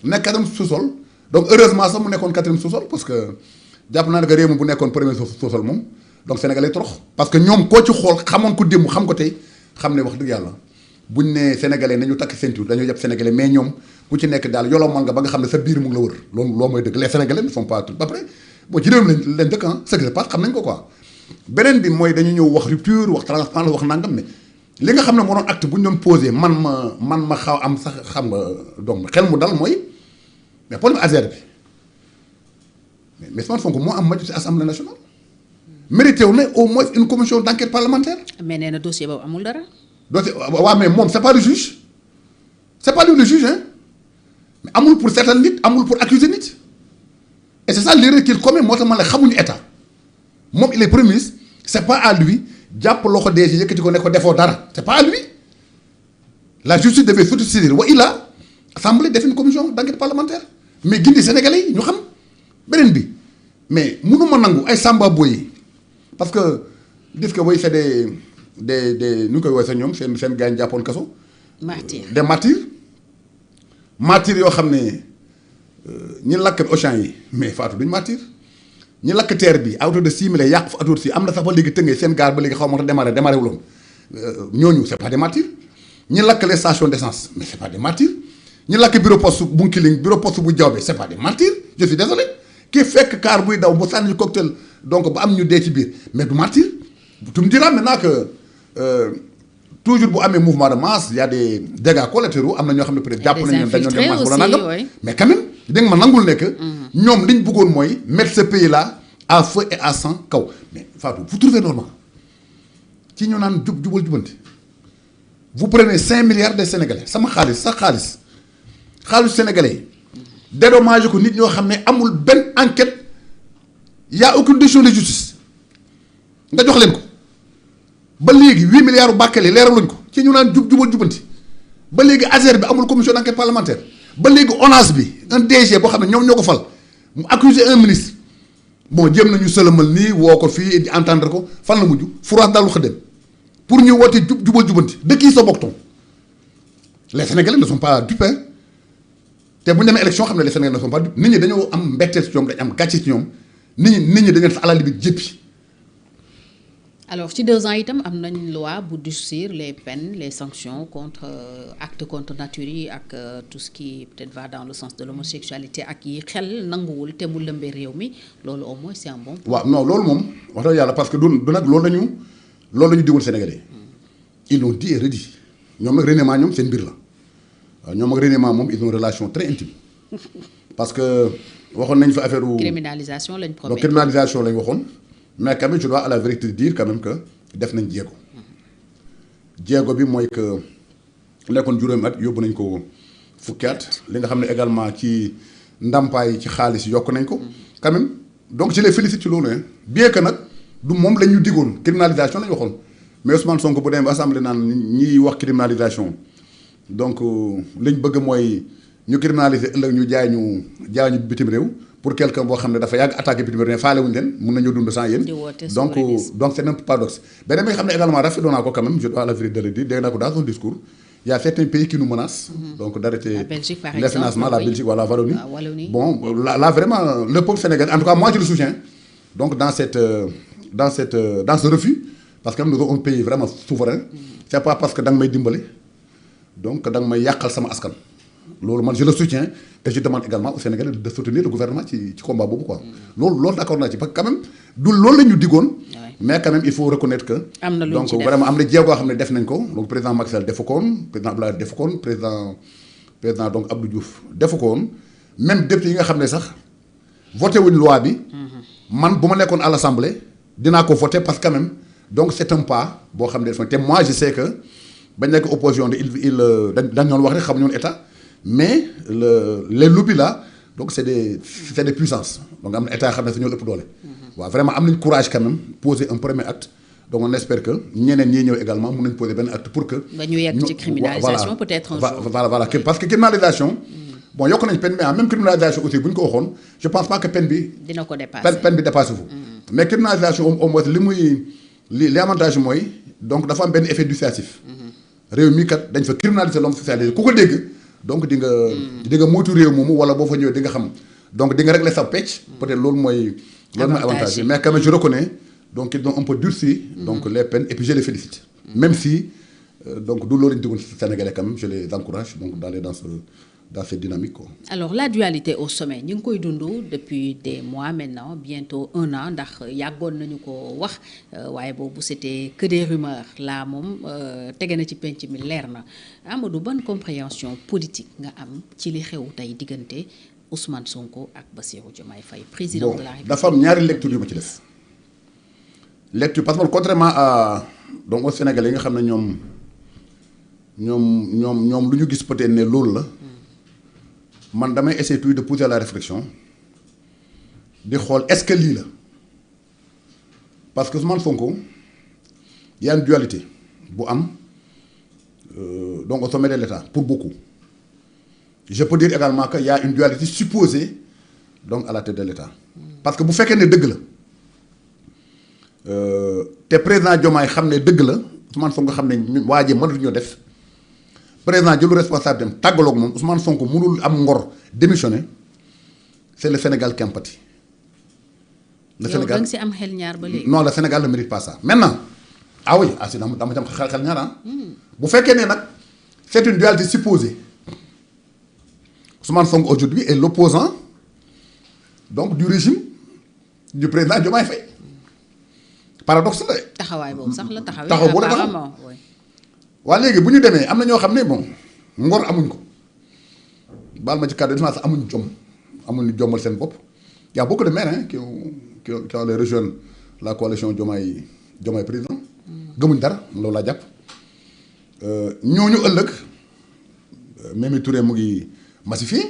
nekk 4e sous-sol donc heureusement sax mu nekkoon 4e sous-sol parce que jàpp naa ne que réew mi bu nekkoon 1er sous-sol moom donc sénégalais torox parce que ñoom koo ci xool xamoon ko démb xam ko tey xam ne wax dëgg yàlla buñ ne sénégalais nañu takk ceinture dañoo yëpp sénégalais mais ñoom ku ci nekk daal yolomal nga ba nga xam ne sa biir mu ngi la wër loolu mooy dëgg les sénégalais ne sont pas tout après bon ci réew mi leen dëkk ce qui se passe xam nañ ko quoi beneen bi mooy dañu ñëw wax rupture wax transparence wax nangam ne li nga xam ne moo doon acte bu ñu doon posé man ma xaw am sax xam nga donc xel mu dal mooy mais problème Azer bi mais Ousmane Sonko moo am majorité assemblée nationale mérité wu ne au moins une commission d'enquête parlementaire. mais nee na dossier boobu amul dara. dossier waaw mais moom c'est pas le juge c'est pas lui le juge hein mais amul pour seetal nit amul pour accuser nit et c'est ça l'erreur qu'il commet moo tax ma la xamuñu état moom il est premier ministre c'est pas à lui jàpp loxo DG yëkkati ko ne ko defoo dara c'est pas à lui la justice devait s'autosaisir wa illa assemblée def une commission d'enquête parlementaire mais gindi sénégalais yi ñu xam beneen bi mais mënuma nangu ay samba boy parce que gis nga way c'est des nu ñu koy woowee sax ñoom seen gaañ jàppoon kaso. martyrs des martyrs yoo xam ne ñi lakk Auchan yi mais faatu duñ martyr ñi lakk terre bi à hauteur de 6 millions yàq fa autour si am na sax ba léegi tëngee seen gaar ba léegi xaw ma démarré wuloon ñooñu c'est pas des martyrs ñi lakk les stations d'essence mais c'est pas des martyrs ñi lakk bureau poste bu Nkiling bureau poste bu Diaobé c'est pas des martyrs je suis désolé ki fekk car buy daw bu sànni cocktail donc ba am ñu dee ci biir mais du martyr tu me diras maintenant que toujours bu amee mouvement de masse y a des dégâts collatéraux am na ñoo xam ne peut-être jàpp nañu ne dañoo dem masse wala nangam mais quand même da nga ma nangul nekk ñoom liñ bëggoon mooy mettre ce pays là à feu et à sang kaw mais Fatou vous trouvez normal ci ñu naan jubal jubanti vous prenez 5 milliards des Sénégalais sama xaalis sénégalais yi dédommagé ko nit ñoo xam ne amul benn enquête y a aucune décision de justice nga jox leen ko ba léegi 8 milliards bu bàkkale leeraluñ ko ci ñu naan jubal jubanti ba léegi Azer bi amul commission d'enquête parlementaire ba léegi ONAS bi un DG boo xam ne ñoom ñoo ko fal mu accuser un ministre bon jéem nañu sëlëmal nii woo ko fii di entendre ko fan la mujj furaas daal wax dem pour ñu woote jubal jubanti de qui se moque-t-on les Sénégalais ne sont pas dupes te bu ñu demee élection xam ne les Sénégalais ne sont pas dupes nit ñi dañoo am mbetteel ci ñoom dañu am gàcce ci ñoom nit ñi dañu def à la limite jéppi. alors ci 2 ans itam am nañ loi bu durcir les peines les sanctions contre actes contre nature yi ak tout ce qui peut-être va dans le sens de l'homosexualité ak yi xel nanguwul te mu lëmbee réew mi loolu au moins c'est un bon point. waaw non loolu moom wax dëgg yàlla parce que du nag loolu la ñu digal Sénégalais ils l'ont dit et redit ñoom ak reniement ñoom seen mbir la waaw ñoom ak reniement moom ils ont une relation très intime parce que waxoon nañ fa affaire criminalisation lañ promet. donc criminalisation lañ waxoon mais quand même je dois à la vérité dire quand même que def nañ jéego bi mooy que nekkoon juróomi at yóbbu nañ ko fukki at li nga xam ne également ci ndàmpaay ci xaalis yokk nañ ko quand même donc je les félicite ci loolu bien que nag du moom la ñu digoon criminalisation lañ waxoon mais Ousmane Sonko bu demee ba assemblée naan ñiy wax criminalisation donc liñ bëgg mooy ñu criminaliser ëllëg ñu jaay ñu bitim réew pour quelqu'un boo xam ne dafa yàgg attaqué bitim réew ne faale wuñu leen mun nañoo dund sans yéen donc c'est un paradoxe beneen bi nga xam ne également rafetlu naa ko quand même je dois à la vérité de le dire dégg naa ko dans son discours il y a certains pays qui nous menacent donc d'arrêter les financements la Belgique wala Wallonie bon là vraiment le peuple sénégalais en tout cas moi je le soutiens donc dans ce refus parce que nous avons un pays vraiment souverain c'est pas parce que da nga may dimbali donc da nga may yàqal sama askan loolu man je le soutiens et je demande également aux Sénégalais de soutenir le gouvernement ci combat boobu quoi loolu d'accord naa ci parce que quand même du loolu la ñu digoon mais quand même il faut reconnaître que donc vraiment am na jéego xam ne def nañ ko donc président Macky Sall defu ko woon président Abdoulaye defu ko woon président donc Abdou Diouf defu ko woon même député yi nga xam ne sax voté wuñ loi bi man bu ma nekkoon à l'Assemblée dinaa ko voté parce que quand même donc c'est un pas boo xam ne def na te moi je sais que bañ nekk opposition dañ ñoon wax rek xamuñu woon état mais les lobbies là donc c'est des puissances donc am na état xam ne sa ñoo ëpp doole waaw vraiment am nañ courage quand même poser un premier acte donc on espère que ñeneen ñii ñëw également mun nañ poser benn acte pour que ba ñu yegg ci criminalisation peut-être un jour voilà parce que criminalisation bon yokk nañ peine mais en même criminalisation aussi bu ñu ko waxoon je pense pas que peine bi dina ko dépasser peine bi dépassé fu mais criminalisation au moins li avantage mooy donc dafa am benn effet dissuasif réew mi kat dañ fa criminaliser l'homme socialisé ku ko dégg donc di nga moytu réew moomu wala boo fa ñëwee di nga xam donc di nga régler sa pecc peut-être loolu mooy avantage mais quand même je reconnais donc ils ont un peu durci donc les peines et puis je les félicite même si donc du loolu lañu digoon Sénégalais quand même je les encourage donc d'aller dans cette dynamique quoi. Alors la dualité au sommet ñu ngi koy dund depuis des mois maintenant bientôt 1 an ndax yàggoon nañu ko wax waaye boobu c'était que des rumeurs là moom tege na ci penc mi leer na Amadou ban compréhension politique nga am ci li xew tey diggante Ousmane Sonko ak Bassirou Diomaye Faye président de la République. dafa am ñaari lecture yu ma ci def lecture parce que contrairement à donc aux Sénégalais yi nga xam ne ñoom lu ñu gis peut-être ne loolu la. man damay essayer toujours de pousser la réflexion di xool est-ce que lii la parce que Ousmane Sonko y a une dualité bu am donc au sommet de l'État pour beaucoup je peux dire également que y a une dualité supposée donc à la tête de l'État parce que bu fekkee ne dëgg la te président Diomaye xam ne dëgg la Ousmane Sonko xam ne waa ji mënatuñoo def. président jëlu responsable dem tàggaloog moom Ousmane Sonko mënul am ngor démissionner c'est le Sénégal qui en pâtit. le Sénégal yow si am xel ñaar ba léegi. non le Sénégal ne mérite pas ça maintenant ah oui ah si dama ci am xel ñaar ah. bu fekkee ne nag c'est une dualité supposée Ousmane Sonko aujourd'hui est l'opposant donc du régime du président Diomaye Faye paradoxe la. taxawaay boobu sax la taxawee. taxaw boo la taxaw waa léegi bu ñu demee am na ñoo xam ne bon ngor amuñ ko baal ma ci kàddu sax amuñ jom amuñ jombal seen bopp y a beaucoup de maires qui ont les rejoindre la coalition Diomaye président gëmuñ dara loolu laa jàpp ñooñu ëllëg Mimi Touré mu ngi massifié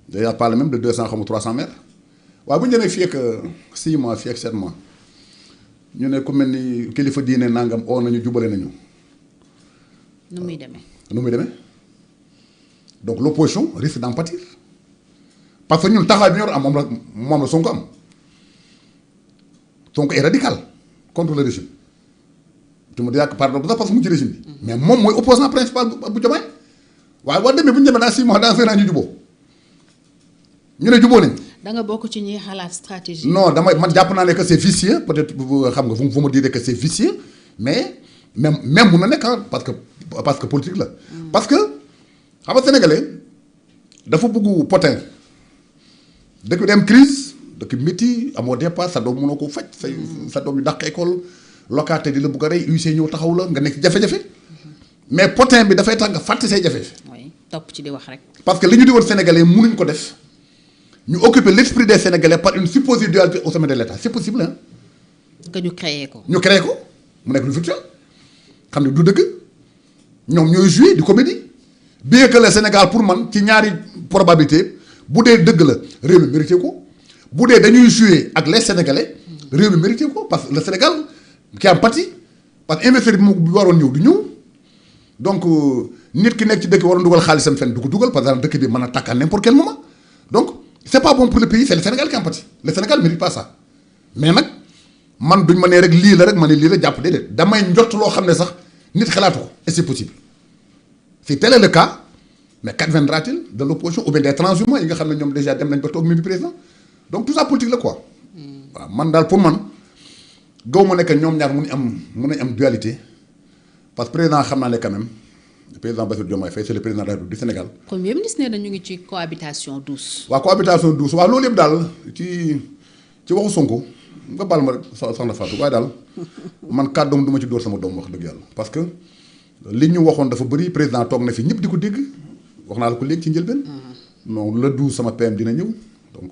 déjà parle même de 200 xam 300 maires waaye bu ñu demee fii ak 6 mois fii ak 7 mois ñu ne ku mel ni kilifa diine nangam oo nañu jubale nañu. nu muy demee donc l'opposition risque d'en pâtir parce que ñun taxawaay bi ñu war am moom la Sonko am Sonko est radical contre le régime tu me diras que pardon parce que mu ci régime bi mais moom mooy opposant principal bu Diomaye waaye boo demee bu ñu demee dans 6 mois dans 1 an ñu juboo ñu ne juboo nañ. da nga bokk ci ñuy xalaat stratégie. non man jàpp naa ne que c'est vicieux peut-être xam nga vous me direz que c'est vicieux mais même mun na nekk parce que politique la. parce que xam nga sénégalais dafa bëgg potin dëkk dem crise dëkk métti amoo dépasse sa doom mënoo ko faj sa doom yu dàq école locataire di la bëgg a rey UC ñëw taxaw la nga nekk jafe-jafe mais potin bi dafay tax nga fàtte say jafe-jafe. oui topp ci di wax rek. parce que li ñu di woon sénégalais mënuñ ko def ñu occuper l'esprit des sénégalais par une supposée dualité au sommet de l'État c'est possible hein. que ñu créé ko. ñu créé ko mu nekk lu virtuel xam ne du dëgg ñoom ñooy jouer di comédie bien que le Sénégal pour man ci ñaari probabilité bu dee dëgg la réew mi mérité ko bu dee dañuy jouer ak les sénégalais réew mi mérité ko parce que le Sénégal qui a pâti parce que investisseur bi waroon ñëw du ñëw donc nit ki nekk ci dëkk waroon dugal xaalisam fenn du ko dugal parce que dëkk bi mën a tàkk à n'importe quel moment donc c'est pas bon pour le pays c'est le Sénégal qui a pâti le Sénégal mérite pas ça mais nag man duñ ma nee rek lii la rek ma ne lii la jàpp déedéet damay njott loo xam ne sax nit xalaatu ko et c'est possible si tel est le cas mais qu'adviendra-t-il de l'opposition ou bien des transhumants yi nga xam ne ñoom déjà dem nañ ba toog mi président donc tout ça politique la quoi. waaw man daal pour man gaw ma nekk ñoom ñaar mun nañ am dualité parce que président xam naa ne quand même le président Bassirou Diomaye Faye c'est le président de la République du Sénégal. premier ministre nee na ñu ngi ci cohabitation douce. waaw cohabitation douce waaw loolu yëpp daal ci waxu Sonko nga baal ma rek soxna Fatou waaye daal man kàddoom du ma ci dóor sama doom wax dëgg yàlla parce que li ñu waxoon dafa bëri président toog na fi ñëpp di ko dégg wax naa la ko léegi ci njëlbeen. non le 12 sama PM dina ñëw donc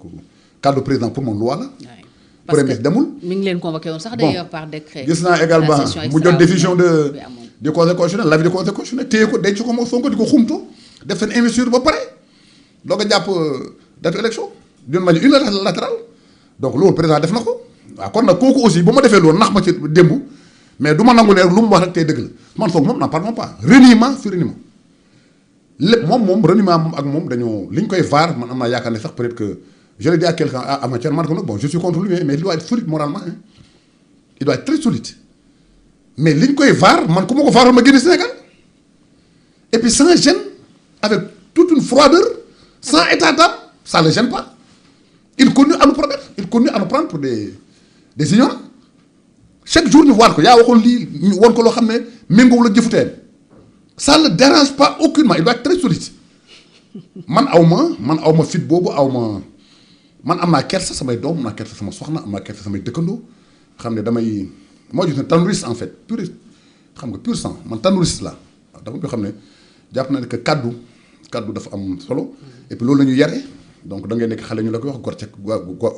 kàddu président pour moom loi la. parce premier demul. mi ngi leen convoqué woon sax d'ailleurs par décret. gis naa également mu jot décision du conseil constitutionnel l'avis du conseil constitutionnel téye ko denc ko moom Sonko di ko xumto def seen investiture ba pare doo ko jàpp date élection d'une manière unilatérale donc loolu président def na ko waaw kon nag kooku aussi bu ma defee loolu nax ma ci démb mais du ma nangu ne rek lu mu wax rek tey dëgg la man foog moom n'en parlons pas reniement sur reniement lépp moom reniement moom ak moom dañoo li ñu koy vaar man am naa yaakaar ne sax peut-être que je le dis à quelqu'un à matière man ko nag bon je suis contre lui mais il doit être solide moralement hein. Il doit être très solide mais li ñu koy vaar man ku ma ko vaaroon ma génne Sénégal et puis sans gêne avec toute une froideur sans état d'âme ça le gêne pas il continue à nous promettre il continue à nous prendre pour des ignorants chaque jour ñu waar ko yaa waxoon lii ñu won ko loo xam ne méngoowul ak jëfuteen ça ne dérange pas aucunement il doit être très solide man aw ma fit boobu man am naa kersa samay doom am naa kersa sama soxna am naa kersa samay dëkkandoo xam ne damay moo gis ne tanouriste en fait pur xam nga pur sang man tanouriste la waaw dama ko xam ne jàpp na ne que kaddu dafa am solo et puis loolu la ñu yare donc da ngay nekk xale ñu la koy wax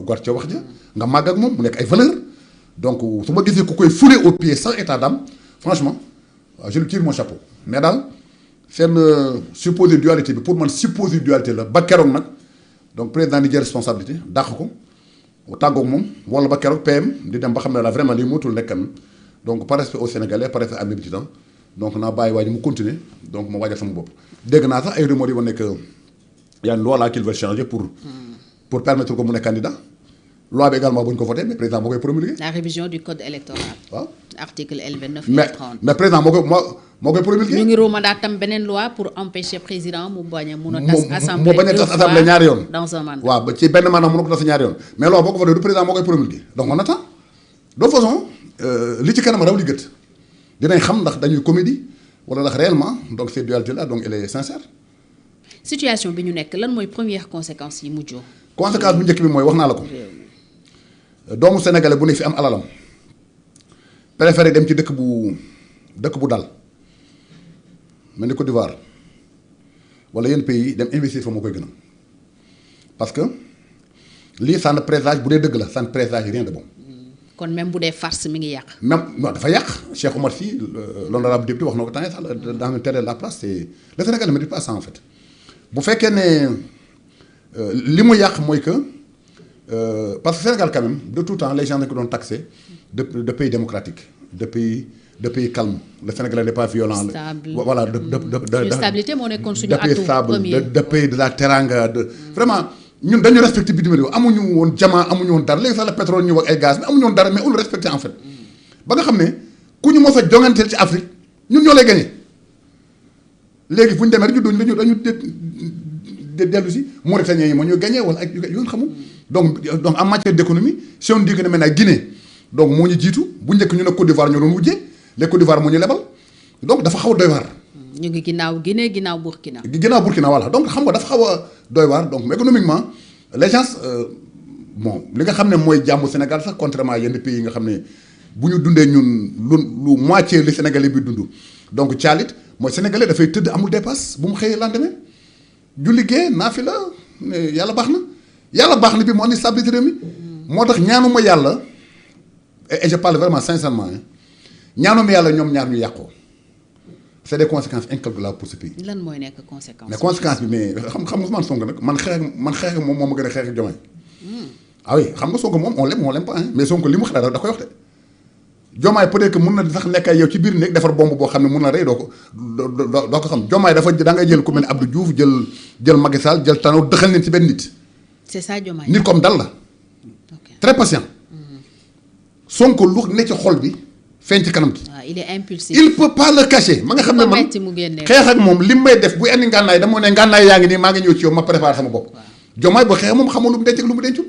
gor ca wax ja nga màgg ak moom mu nekk ay valeur donc su ma gisee ku koy fouler au pied sans état d'âme franchement je lui tire mon chapeau mais daal seen supposé dualité bi pour man supposé dualité la ba keroog nag donc président di jël responsabilité dàq ko tàggoog moom wala ba keroog PM di dem ba xam ne la vraiment lii mootul nekkan donc par respect aux Sénégalais par respect à mes militants donc naa bàyyi waa ji mu continuer donc ma waajal sama bopp. dégg naa sax ay rumeurs yi ma nekk y a une loi là qu'il veut changer pour permettre ko mu nekk candidat loi bi également bu ñu ko voté mais président moo koy promulguer. la révision du code électoral. waaw article L29 et 30. mais président moo koy promulguer. ñu ngi ruumandaat tam beneen loi pour empêcher président mu bañ a mun a tas assemblée. mu bañ a tas assemblée ñaari yoon. dans un mandat waaw ci benn maanaam mënu ko tas ñaari yoon mais loolu boo ko voté du président moo koy promulguer donc on attend de toute façon li ci kanam raw li gët dinañ xam ndax dañuy comédie wala ndax réellement donc cette dualité là donc elle est sincère. situation bi ñu nekk lan mooy première conséquence yi mujjoo. conséquence bu njëkk bi mooy wax naa la ko doomu sénégalais bu nekk fi am alalam préféré dem ci dëkk bu dal mel ni Côte d'Ivoire wala yenn pays dem investir fa moo koy gën a parce que lii ça ne présage bu dee dëgg la ça ne présage rien de bon. kon même bu dee farce mi ngi yàq. même non dafa yàq Cheikh Omar Sy l'honorable député wax na ko temps yii sax dans le terrain de la place c'est le Sénégal ne mérite pas ça en fait bu fekkee ne li mu yàq mooy que parce que Sénégal quand même de tout temps les gens dañ ko doon taxé de pays démocratique de pays calme le Sénégal n'est pas violent. stable voilà de stabilité moo nekkoon suñu atout premier de pays de la teranga vraiment. ñun dañu respecté bitim réew amuñu woon diamant amuñu woon dara léegi sax la pétrole ñu wax ay gaz mais amuñu woon dara mais on le respecté en fait ba nga xam ne ku ñu mos a jonganteel ci Afrique ñun ñoo lay gagné léegi fu ñu demee rek dañu dellu si Mauritaniens yi moo ñuy gagné wala ak yoon xamul donc en matière d'économie si on dit que ne maintenant Guinée donc moo ñu jiitu bu njëkk ñu ne Côte d'Ivoire ñoo doon wujjee les Côte d'Ivoire moo ñu lebal donc dafa xaw a doy waar. ñu ngi ginnaaw Guinée ginnaaw Burkina. ginnaaw Burkina voilà donc xam nga dafa xaw a doy waar donc économiquement les gens bon li nga xam ne mooy jàmmu Sénégal sax contrairement yenn pays yi nga xam ne bu ñu dundee ñun lu moitié li Sénégalais bi dund donc caalit mooy sénégalais dafay tëdd amul dépasse bu mu xëyee lendemain julli gee naafi la yàlla baax na bi moo andi stabilité réew mi moo tax ñaanuma yàlla et je parle vraiment sincèrement ñaanuma yàlla ñoom ñaar ñu yàqoo c'est des conséquences incalculables pour ce pays. lan mooy nekk conséquence. mais conséquence bi mais xam nga Ousmane Sonko nag man xeex moom moo ma gën a xeex ak Diomaye. ah oui xam nga Sonko moom on l'aime pas mais Sonko li mu xalaat da koy wax de. Diomaye peut-être que mun na sax nekk ak yow ci biir néeg defar bomb boo xam ne mun na rey doo ko xam Diomaye da ngay jël ku mel ne Abdou Diouf jël Macky Sall jël Tanor dëxal leen ci benn nit. c'est ça Diomaye. nit comme dal la. très patient. Sonko lu ne ci xol bi feeñ ci kanam gi. waaw il est impulsif. il peut pas le cacher. ma nga xam ne man xeex ak moom li may def bu indi ngànnaay dama ne ngànnaay yaa ngi nii maa ngi ñëw ci yow ma préparé sama bopp. Diomaye boo xeexee moom xamul lu mu denc ak lu mu dencul.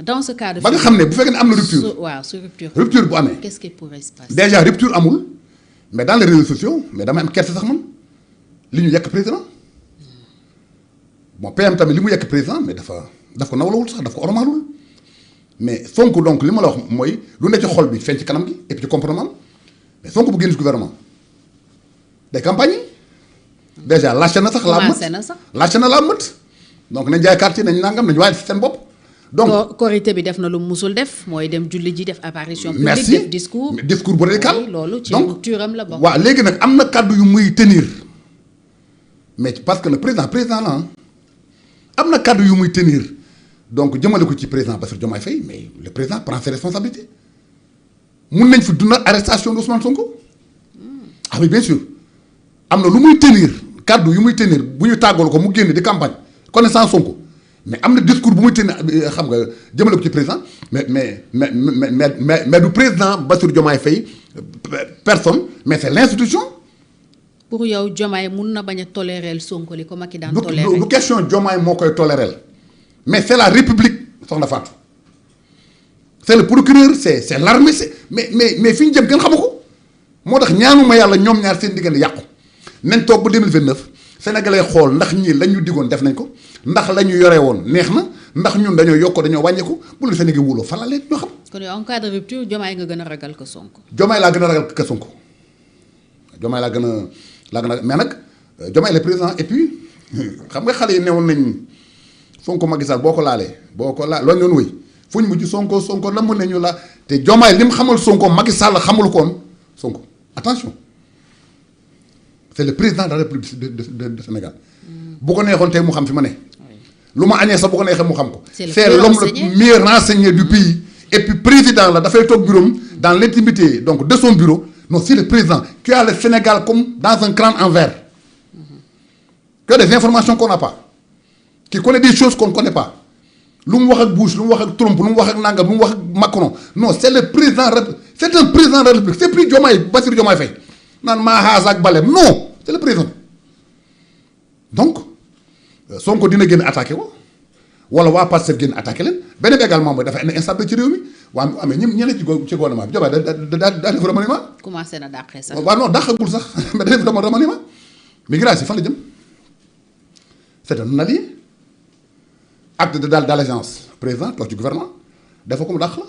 dans ce cas de ba nga xam ne bu fekkee ne am na rupture. waaw su rupture. rupture bu amee. qu'est-ce qui pourrait se passer. déjà rupture amul mais dans les réseaux sociaux mais dama am kersa sax man li ñu yekk président bon PM tamit li mu yekk président mais daf ko nawlawul sax daf ko ormaalul mais Sonko donc li ma la wax mooy lu ne ci xol bi feeñ ci kanam gi et puis ci comportement mais Sonko bu génn ci gouvernement day campagne déjà lâché na sax. lâché na la mët donc nañ jaay quartier nañ nangam nañ waaye seen bopp. donc korité bi def na lu musul def mooy dem julli ji def apparition publique def discours bu radical loolu ci rupture am la bokk. waaw léegi nag am na kàddu yu muy tenir mais parce que le président la am na kàddu yu muy tenir donc jëmale ko ci président Bassirou Diomaye Faye mais le président prend ses responsabilités mun nañ fi dundal arrestation de Ousmane Sonko ah oui bien sûr am na lu muy tenir kàddu yu muy tenir bu ñu tàggal ko mu génn di campagne connaissance Sonko mais am na discours bu muy tenir xam nga jëmale ko ci président mais du président Bassirou Diomaye Faye personne mais c'est l'institution. pour yow Diomaye mun na bañ a tolérer Sonko li ko Macky daan tolérer. du question Diomaye moo koy tolérer mais c'est la République soxna Fatou c'est le procureur c'est l'armée mais fi ñu jëm gën xamu ko moo tax ñaanuma yàlla ñoom ñaar seen diggante yàqu nañ toog ba 2029 Sénégalais xool ndax ñii la ñu diggoon def nañ ko ndax la ñu yore woon neex na ndax ñun dañoo yokk dañoo wàññeeku bu lu Sénégal wuloo fan la leen ñoo xam. kon yow en cas de rupture Diomaye nga gën a ragal ko Sonko. Diomaye laa gën a ragal ko Sonko Diomaye laa gën a mais nag Diomaye le président et puis xam nga xale yi newoon nañ Sonko Macky Sall boo ko loolu ñoon wëy fu ñu mujj Sonko la mën nañu la te Diomaye li mu xamal Sonko Macky Sall xamul ko woon Sonko attention c'est le président de la République de Sénégal bu ko neexoon tey mu xam fi ma ne lu ma añee sax bu ko neexee mu xam ko c'est l'homme le mieux renseigné du pays et puis président la dafay toog bureau dans l'intimité donc de son bureau non c'est le président qui a le Sénégal comme dans un crâne en verre qui a des informations qu'on n'a pas qui connaît des choses qu'on ne connaît pas lu mu wax ak Bush lu mu wax ak Trump lu mu wax ak Nangam lu mu wax ak Macron non c'est le président c'est un président de la République c'est plus Diomaye Bassirou Diomaye Faye naan maa xaas ak balem non c'est le président donc Sonko dina génn attaqué ko wala waa Pastef génn attaqué leen beneen bi également mooy dafa indi instabilité ci réew mi waa amee ñeneen ci gouvernement bi Diomaye daa def remaniement. commencé na dàqee sax. waaw non dàqagul sax mais da def remaniement migration fan la jëm c'est un allié acte d'allégeance président toog ci gouvernement dafa ko mu dàq la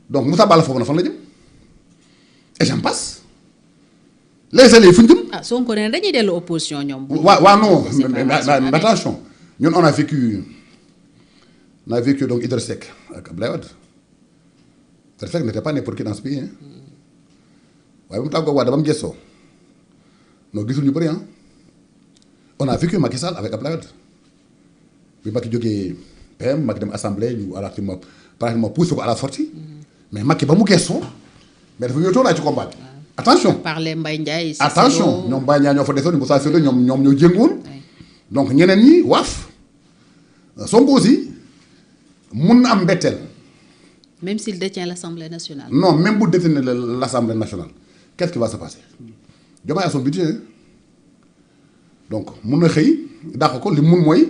donc Moussa Balla foofu na fan la jëm et j'en passe. les alliés fu ñu jëm. ah Sonko ne dañuy dellu opposition ñoom. waaw non mais attention ñun on a vécu donc Idrissa Seck ak Abdoulaye Wade Idrissa Seck n'était pas n'importe qui dans ce pays waaye ba mu tàggoo Wade ba mu gëstoo non gisul ñu bëri on a vécu Macky Sall avec Abdoulaye Wade bi Macky jógee PM Macky dem assemblée ñu pratiquement poussé ko à la sortie mais Macky ba mu gëstoo mais dafa ñëw toog ci combat bi. attention parler Mbaye Ndiaye. attention ñoom Mbaye Ndiaye ñoo fa desoon Moussa Cissé ñoom ñoo jéngoon donc ñeneen ñi waaf Sonko aussi mun na am mbetteel. même s'il détient l'Assemblée nationale. non même bu détenir l'Assemblée nationale qu'est-ce qui va se passer Diomaye a son budget donc mun na xëy dàq ko li mun mooy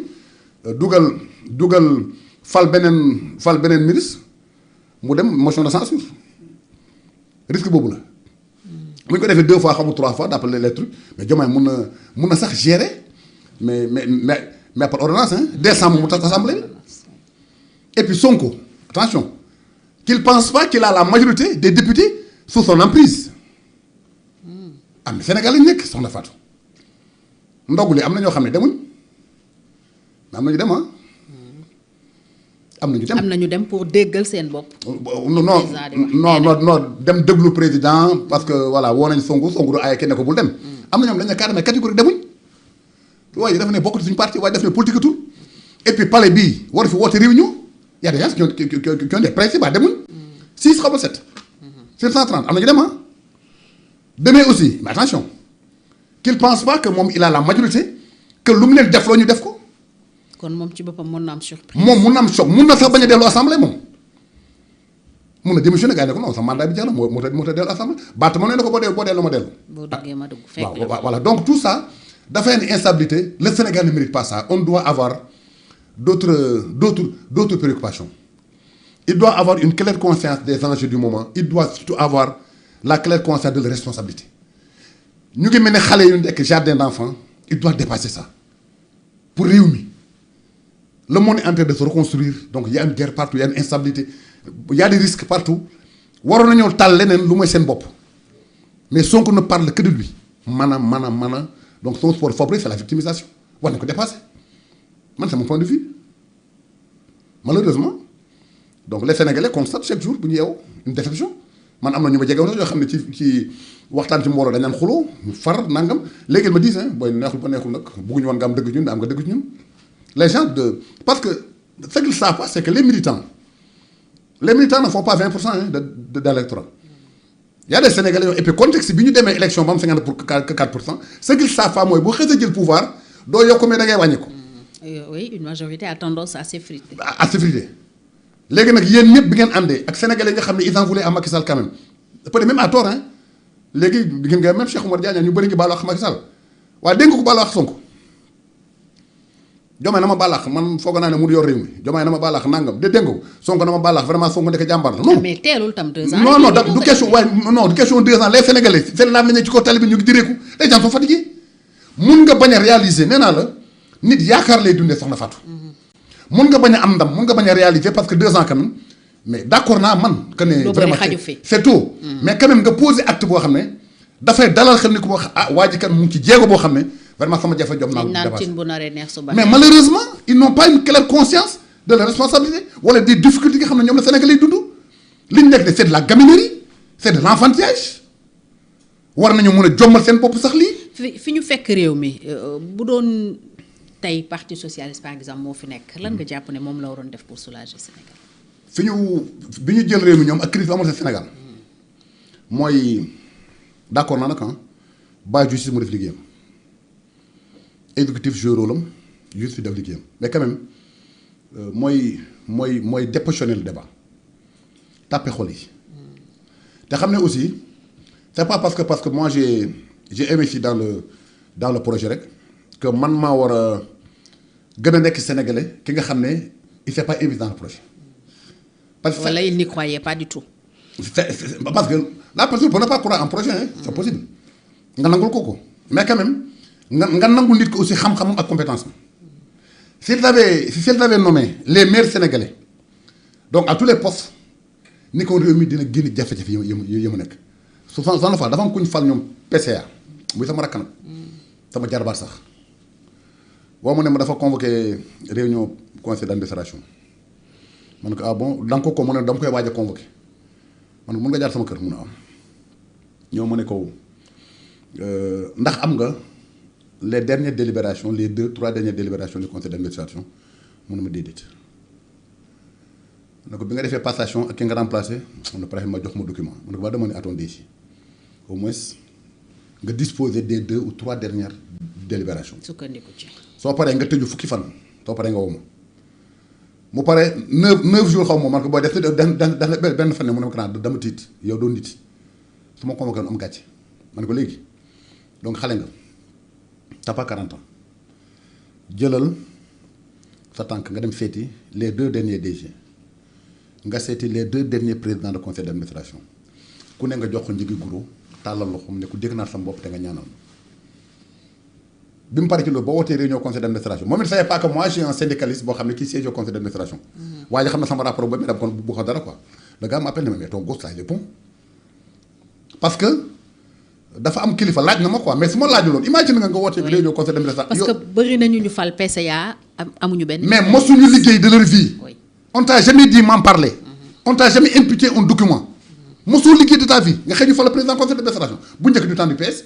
dugal fal beneen ministre mu dem motion de censure risque boobu la. bu ñu ko defee 2 fois xamul 3 fois d'après les trucs mais Diomaye mun na sax gérer mais par ordonnance décembre mu tas assemblée et puis Sonko attention qu'il pense pas qu'il a la majorité des députés sous son emprise am na Sénégal lañ nekk soxna Fatou ndogu li am na ñoo xam ne demuñ am na ñu dem am na ñu dem. am na ñu dem pour déggal seen bopp. non dem déglu président parce que voilà woo nañ Sonko du ay kenn ko bul dem. am na ñoom dañ ne carrément catégorie demuñ waaye dafa ne bokkul suñu parti waaye daf ne politique tout et puis palais bii war fi woote réunion y a des gens qui ont des principes ba demuñ. 6 xaw ma 7. sur 130 am na ñu dem demee aussi mais attention qu'il pense pas que moom il a la majorité que lu mu leen def loo ñu def ko. kon moom ci boppam mën na am surprise. moom mun na am choc mun na sax bañ a dellu assemblée moom mun na démissionné gars yi ne ko non sa mandat bi jeex na moo tax dellu assemblée baat ma ne ko boo dellu ma dellu. boo duggee ma dugg fekk la waaw voilà donc tout ça dafay une instabilité le Sénégal ne mérite pas ça on doit avoir d'autres préoccupations il doit avoir une claire conscience des enjeux du moment il doit surtout avoir la claire conscience de la responsabilité ñu ngi mel ne xale yu nekk jardin d'enfants il doit dépasser ça pour réew mi le monde est en train de se reconstruire donc il y a une guerre partout il y a une instabilité il y a des risques partout waroon nañoo tal leneen lu mooy seen bopp mais Sonko ne parle que de lui maanaam donc son sport favori c'est la victimisation war nañ ko dépasser man c'est mon point de vue malheureusement donc les Sénégalais constatent chaque jour bu ñu yeewoo une déception man am na ñu ma jege woon yoo xam ne ci waxtaan ci mbooloo dañ naan xuloo far nangam léegi ma dis booy neexul ba neexul nag bëgguñu woon nga am dëgg ñun am nga dëgg ñun les gens parce que ce qu'ils savent pas c'est que les militants ne font pas 20% de l'électorat il y a des Sénégalais et puis contexte bi ñu demee élection ba am 54%, ce qu'ils savent pas mooy bu xësee jël pouvoir doo yokk mais da ngay wàññi ko. Oui, une majorité a tendance à s'effriter. À s'effriter léegi nag yéen ñëpp bi ngeen àndee ak Sénégalais nga xam ne ils en voulaient à Macky Sall quand même peut-être même à tort léegi di ngeen nga même Cheikh Oumar Diagne ñu bëri ngi baalu ak Macky Sall waaye dégg nga ko baalu ak Sonko. Diomaye na ma bàllax man foog naa ne mu yor réew mi Diomaye na ma bàllax nangam de dégg nga Sonko na ma bàllax vraiment Sonko nekk jàmbar la non. mais teelul tam 2 ans. non du question waaye non du question 2 ans les Sénégalais seen laam nañu ci kaw tali bi ñu ngi direeku les gens sont fatigués mun nga bañ a réaliser nee naa la nit yaakaar lay dundee soxna Fatou. mun nga bañ a am ndam mun nga bañ a réaliser parce que 2 ans quand même mais d'accord naa man. que ne vraiment c'est tôt. mais quand même nga poser acte boo xam ne dafay dalal xel ni ko wax waa ji kan mu ngi ci jéego boo xam ne. vraiment sama jafe jom naa mais malheureusement ils n'ont pas une claire conscience de la responsabilité wala des difficultés nga xam ne ñoom la Sénégalais yi dund li ñu nekk de c'est de la gaminerie c'est de l'enfantillage war nañu mën a jommal seen bopp sax lii. fi ñu fekk réew mi bu doon tey parti socialiste par exemple moo fi nekk lan nga jàpp ne moom la waroon def pour soulager Sénégal. bi ñu jël réew mi ñoom ak crise bi amoon Sénégal mooy d'accord naa nag bàyyi justice mu def liggéeyam. Exécutif joué rôle am juste fi def liggéeyam mais quand même mooy dépositionner le débat tàppe xol yi te xam ne aussi c'est pas parce que moi j'ai investi dans le projet rek que man maa war a gën a nekk Sénégalais ki nga xam ne il s'est pas investi dans le projet. parce que voilà il n'y croyait pas du tout. parce que la personne peut ne pas croire en projet c'est possible nga nangul ko mais quand même. nga nangul nit ko aussi xam-xamam ak compétence am s'ils avaient nommé les meilleurs Sénégalais donc à tous les postes ni ko réew mi dina génn jafe-jafe yi mu nekk su la fa dafa am ku ñu fal ñoom PCA muy sama rakk nag sama jarbaat sax boo mu ne ma dafa convoqué réunion conseil d'administration man ko bon da nga ko mu ne dama koy waaj a convoqué man mun nga jaar sama kër mun a am ñoo ma ne ko ndax am nga les dernières délibérations les 2-3 dernières délibérations du conseil d'administration mun na ma déedéet ne ko bi nga defee passation ak ki nga remplacé on a pare ma jox ma document man ko ba dama ne attendez ici au moins nga disposer des 2 ou 3 dernières délibérations. sukkandiku ci. soo paree nga tëju fukki fan soo paree nga woo ma mu pare 9 jours xaw ma man ko booy def benn fan ne mu ne ma dama tiit yow doo nit su ma convoqué am gàcce man ko léegi donc xale nga. t'as pas 40 ans jëlal sa tànk nga dem seeti les 2 derniers DG nga seeti les 2 derniers présidents de conseil d'administration ku ne nga jox ko njëgi guro tàllal loxoom ne ku dégg naa sama bopp te nga ñaanal bi mu pare ci loolu boo wootee réunion conseil d'administration moom it savait pas que moi j'ai un syndicaliste boo xam ne kii siège au conseil d'administration waaye xam na sama rapport boobu dem kon bu ko dara quoi le gars m'appelle ne ma mais ton gosse là il est bon parce que dafa am kilifa laaj na ma quoi mais su ma laajuloon imagine nga woote réunion conseil d'administration. parce que bëri nañu ñu fal PCA amuñu benn. mais mosuñu liggéey de leur vie. on t'a jamais dit m'en parler. On t'a jamais imputé un document. Mosoo liggéey de ta vie nga xëy ñu fa le président conseil d'administration bu njëkk du temps du PS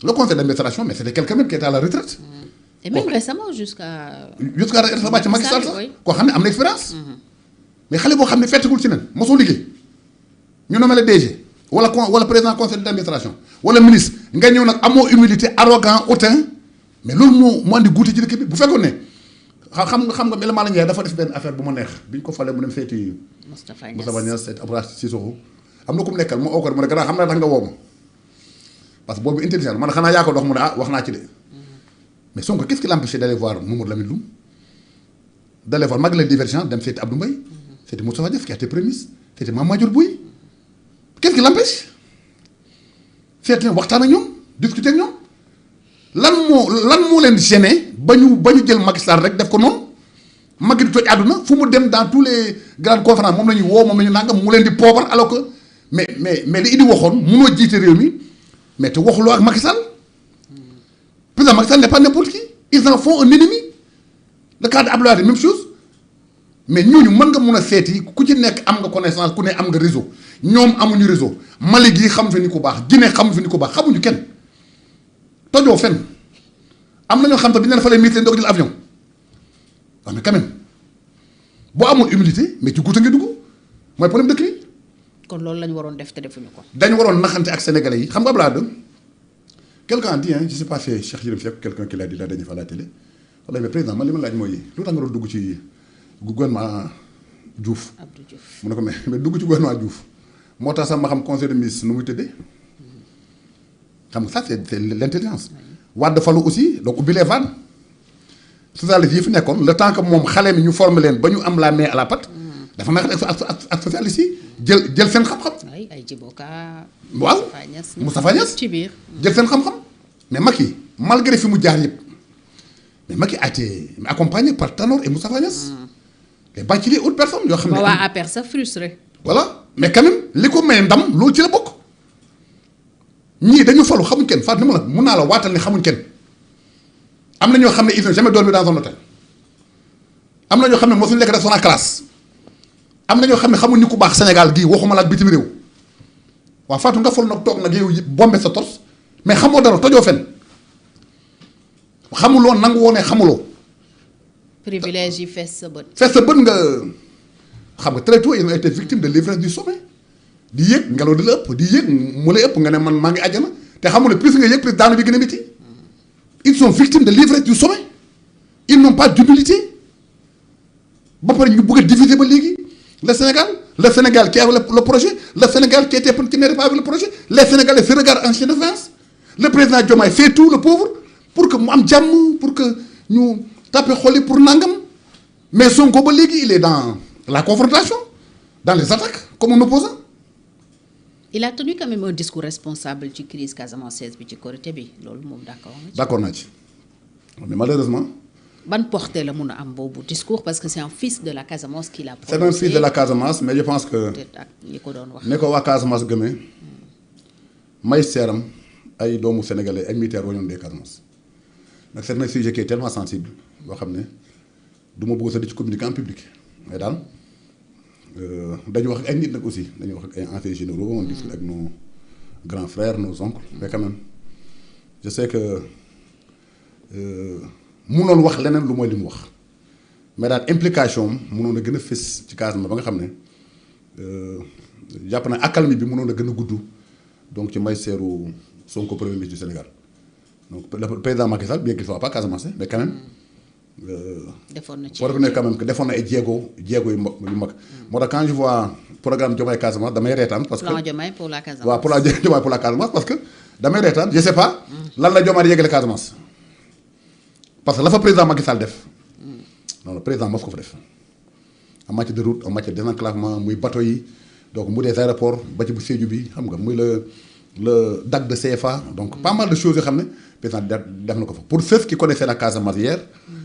le conseil d'administration mais c'était quelqu'un même qui était à la retraite. et même récemment jusqu'à récemment ci Macky Sall sax koo xam ne am na expérience. mais xale boo xam ne fettigul ci nen mosoo liggéey ñu nommé le DG wala président conseil d'administration wala ministre nga ñëw nag amoo humilité arrogant hautain mais loolu moo andi guute ci dëkk bi bu fekkoon ne xam nga Mela Malla Ndiaye dafa def benn affaire bu ma neex bi ñu ko falee mu dem seeti Moustapha Niasse seeti Abdoulaye Cissokho am na ku mu nekkal mu oo ko mu ne gannaaw xam naa tax nga woo ma parce que boobu intelligent man xanaa yaa ko dox mu ne wax naa ci de mais Sonko qu'est-ce qui l'empêchait d'aller voir Mamadou Lamine Loum d'aller voir Maguilène Divergent dem seeti Abdou Mbaye seeti Moustapha Niasse qui a été Premier ministre seeti Mame Madior Boye qu'est-ce qui l'empêche seeti waxtaan ak ñoom discuter ak ñoom lan moo leen gêné ba ñu jël Macky Sall rek def ko noonu Macky di toj àdduna fu mu dem dans tous les grandes conférences moom la ñuy woo moom la ñu nangam mu leen di poobar alors que mais li Idi waxoon munoo jiite réew mi mais te waxuloo ak Macky Sall président Macky Sall n'est pas n'importe qui ils en font un ennemi le cas de Abdoulaye même chose mais ñooñu mën nga mun a seeti ku ci nekk am nga connaissance ku ne am nga réseau ñoom amuñu réseau Mali gii xam fi ni ko baax Guinée xam fi ni ko baax xamuñu kenn tojoo fenn am na ñoo xam te bi ñu leen falee militaire doog jël avion waaw mais quand même boo amul humilité mais ci guute nga dugg mooy problème dëkk bi. kon loolu la ñu waroon def te defuñu ko. dañu waroon naxante ak sénégalais yi xam nga Abdoulaye quelqu'un a dit je sais pas c'est Cheikh Yérim Seck quelqu'un qui l'a dit la dernière fois à la télé wala mais président man li ma laaj mooy lu tax nga doon dugg ci gouvernement Diouf. Abdou Diouf mu ne ko mais dugg ci gouvernement Diouf moo tax sax ma xam conseil de ministre nu muy tëddee xam nga ça c'est l'intelligence. Wade falu aussi donc ubbi les vannes socialiste yi fi nekkoon le temps que moom xale mi ñu former leen ba ñu am la main à la pâte. dafa may ak socialiste yi jël seen xam-xam. ay Djiboka. waaw Moustapha Niasse ci biir. jël seen xam-xam mais Macky malgré fi mu jaar yëpp mais Macky a été accompagné par Tanor et Moustapha Niasse. et Bathily autre personne yoo xam ne. waa APR sax frustré. voilà mais quand même li ko may ndam loolu ci la bokk ñii dañu falu xamuñ kenn Fatou ni ma la mun naa la waatal ne xamuñ kenn am na ñoo xam ne ils n'ont jamais dormi dans un hôtel am na ñoo xam ne mosuñu lekk restaurant classe am na ñoo xam ne xamuñ ni ku baax Sénégal gii waxuma la ak bitim réew waaw Fatou nga fol nag toog nag yow bombe sa tos mais xamoo dara tojoo fen xamuloo nangu woonee xamuloo. privilège yi fees sa bët. fees sa bët nga xam nga très tôt ils ont été victimes de l'ivresse du sommet di yéeg ngelaw di la ëpp di yéeg mu lay ëpp nga ne man maa ngi àjjana te xamul ne plus nga yéeg plus daanu bi gën a métti ils sont victimes de l'ivresse du sommet ils n'ont pas d'humilité ba pare ñu bëgg a diviser ba léegi le Sénégal qui avait le projet le Sénégal qui n'était pas avec le projet les Sénégalais se regardent en chien de faïence le président Diomaye fait tout le pauvre pour que mu am jàmm pour que ñu tapé xol pour nangam mais Sonko ba léegi il est dans la confrontation dans les attaques comme un opposant. il a tenu quand même un discours responsable ci crise casamançaise bi ci Korité bi loolu moom d'accord naa ci mais malheureusement. ban portée la mun a am boobu discours parce que c'est un fils de la Casamance qui l'a prononcé. c'est un fils de la Casamance mais je pense que. ak ñi ko doon wax. ne ko waa Casamance gëmee may seeram ay doomu sénégalais ay militaires wañoon des Casamance nag c'est un sujet qui est tellement sensible boo xam ne du ma bëgg sax di ci communiquer en public mais daal dañu wax ak ay nit nag aussi dañu wax ak ay anciens généraux on discute ak nos grands frères nos oncles mais quand même je sais que munoon wax leneen lu mooy li mu wax mais daal implication munoon a gën a fës ci Casamance ba nga xam ne jàpp na accalmie bi munoon a gën a gudd donc ci may seeru Sonko premier ministre du Sénégal donc le président Macky Sall bien qu'il soit pas Casamance mais quand même. defoon na ci war ne quand même que defoon na ay jéego yu mag moo tax quand je vois programme Diomaye Casamance damay reetaan parce que plan Diomaye pour la Casamance. waaw Diomaye pour la Casamance parce que damay reetaan je sais pas lan la Diomaye di yegale Casamance parce que la fa président Macky Sall def non le président mos ko fa def en matière de route en matière de désenclavement muy bateau yi donc muy des aéroports ba ci bu Sédhiou bi xam nga muy le DAC de CFA donc pas mal de choses yoo xam ne président def na ko fa pour ceux qui connaissaient la Casamance hier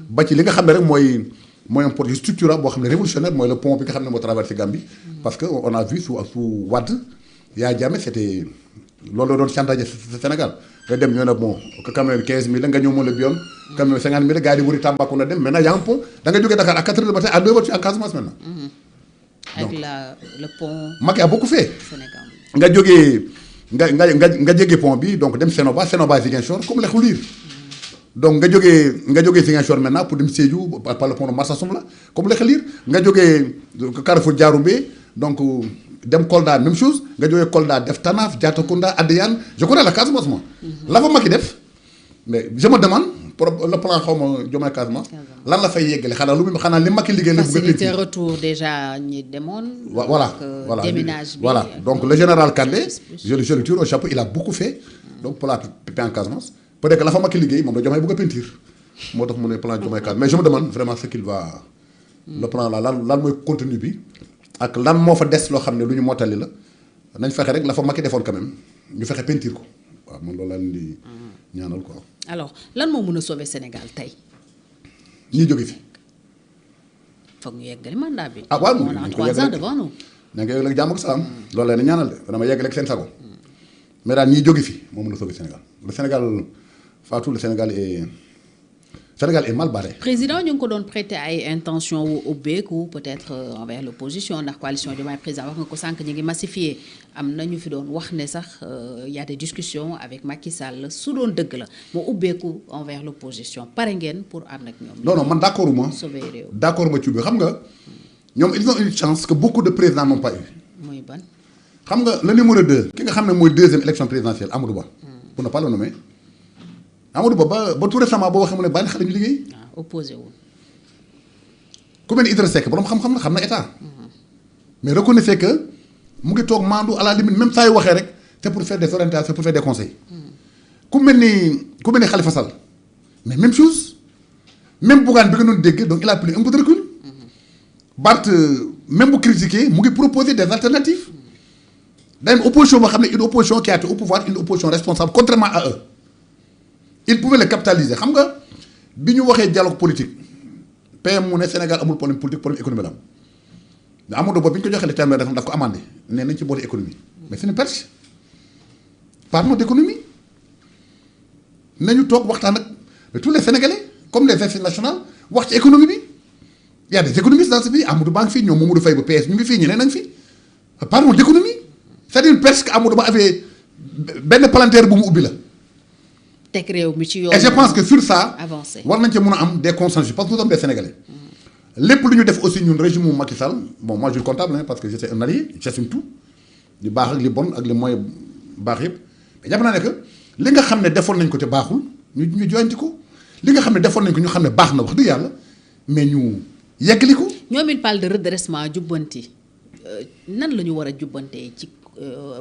ba ci li nga xam ne rek mooy un projet structurant boo xam ne révolutionnaire mooy le pont bi nga xam ne moo traversé Gambie parce que on a vu sous Wade Yaya Jammeh c'était loolu la doon chantage Sénégal nga dem ñoo ne bon camion bi 15000 la nga ñëw mën la bi yoon camion bi 50000 la gars yi di wëri Tambacounda dem maintenant y a un pont da nga jógee Dakar à 4h du matin à 2h tu es en Casamance maintenant. avec le pont. Macky a beaucoup fait. Sénégal nga jógee nga jéggi pont bi donc dem Sénoba Ziguinchor comme lexu liir donc nga jógee Ziguinchor maintenant pour dem Sédhiou par le pont de Marsassoum la comme lexu liir nga jógee Carrefour Diaroubé donc dem Kolda même chose nga jógee Kolda def Tanaf Diattacounda Adéane je connais la Casamance moi. la fa Macky def mais je me demande pour le plan xaw ma Diomaye Casamance lan la fay yeggale xanaa li Macky liggéey la bëgg a facilité retour déjà ñi demoon. voilà déménage bi voilà donc le général Kandé je le tire au chapeau il a beaucoup fait donc pour la paix en Casamance peut-être que la fa Macky liggéey moom la Diomaye bëgg a peinture moo tax mu ne plan Diomaye Casamance mais je me demande vraiment ce qu'il va le plan là lan mooy contenu bi ak lan moo fa des loo xam ne lu ñu mottali la nañ fexe rek la fa Macky defoon quand même ñu fexe peinture ko waaw man loolu laa leen di ñaanal quoi. alors lan moo mën a sauver Sénégal tey. ñii jóge fi. foog ñu yeggali mandat bi. ah waaw on a 3 ans devant nous. na nga yeggali jàmm ak salaam. loolu la ñu ñaanal de dama yeggale ak seen sago. mais daal ñii jóge fi moo mën a sauver Sénégal le Sénégal Fatou le Sénégal est mal barré. président ñu ngi ko doon prêter ay intention wu ubbeeku peut-être envers l'opposition ndax coalition Diomaye président wax nga ko sànq ñu ngi massifier am na ñu fi doon wax ne sax y a des discussions avec Macky Sall su doon dëgg la mu ubbeeku envers l'opposition pare ngeen pour ànd ak ñoom. non man d'accord ma. sauver réew d'accord ma ci ubbi xam nga ñoom ils ont une chance que beaucoup de présidents n'ont pas eu. muy ban. xam nga le numéro 2. ki nga xam ne mooy deuxième élection présidentielle Amadou Ba. pour ne pas le nommer. Amadou Ba ba tout récemment boo waxee mu ne bàyyi xale ñu liggéey. waaw opposé wu. ku mel ni Idrissa Seck borom xam-xam la xam na état. mais reconnaissez que mu ngi toog maandu à la limite même saa yu waxee rek c'est pour faire des orientations pour faire des conseils. ku mel ni Khalifa Sall mais même chose même Bougane bi nga doon dégg donc il a pris un peu de recul. Barth même bu critiquer mu ngi proposer des alternatives. day opposition boo xam ne une opposition qui a été au pouvoir une opposition responsable contrairement à eux. il pouvait le capitaliser xam nga bi ñu waxee dialogue politique PM mu ne Sénégal amul problème politique problème économie la am mais Amadou Ba bi ñu ko joxee le terme daf ko amandé nee nañ ci boole économie mais c'est une perche parlons d'économie nañu toog waxtaan ak tous les Sénégalais comme les institutions nationales wax ci économie bi y a des économistes dans ce pays Amadou Ba ngi fii ñoom Mamadou Faye ba PS ñu ngi fii ñeneen nañ fi parlons d'économie c'est une perche que Amadou Ba avait benn palanteer bu mu ubbi la. teg réew mi ci yoon. et je pense que sur ça. avancé war nañ ci mën a am des consensus parce que nous sommes des Sénégalais. lépp lu ñu def aussi ñun régime mu Macky Sall bon moi je suis comptable parce que j'étais un allié j'assume tout li baax ak li bon ak li mooy baax yëpp mais jàpp naa ne que li nga xam ne defoon nañ ko te baaxul ñu joyanti ko li nga xam ne defoon nañ ko ñu xam ne baax na wax dëgg yàlla mais ñu yeggali ko. ñoom il parle de redressement jubbanti nan la ñu war a jubbantee ci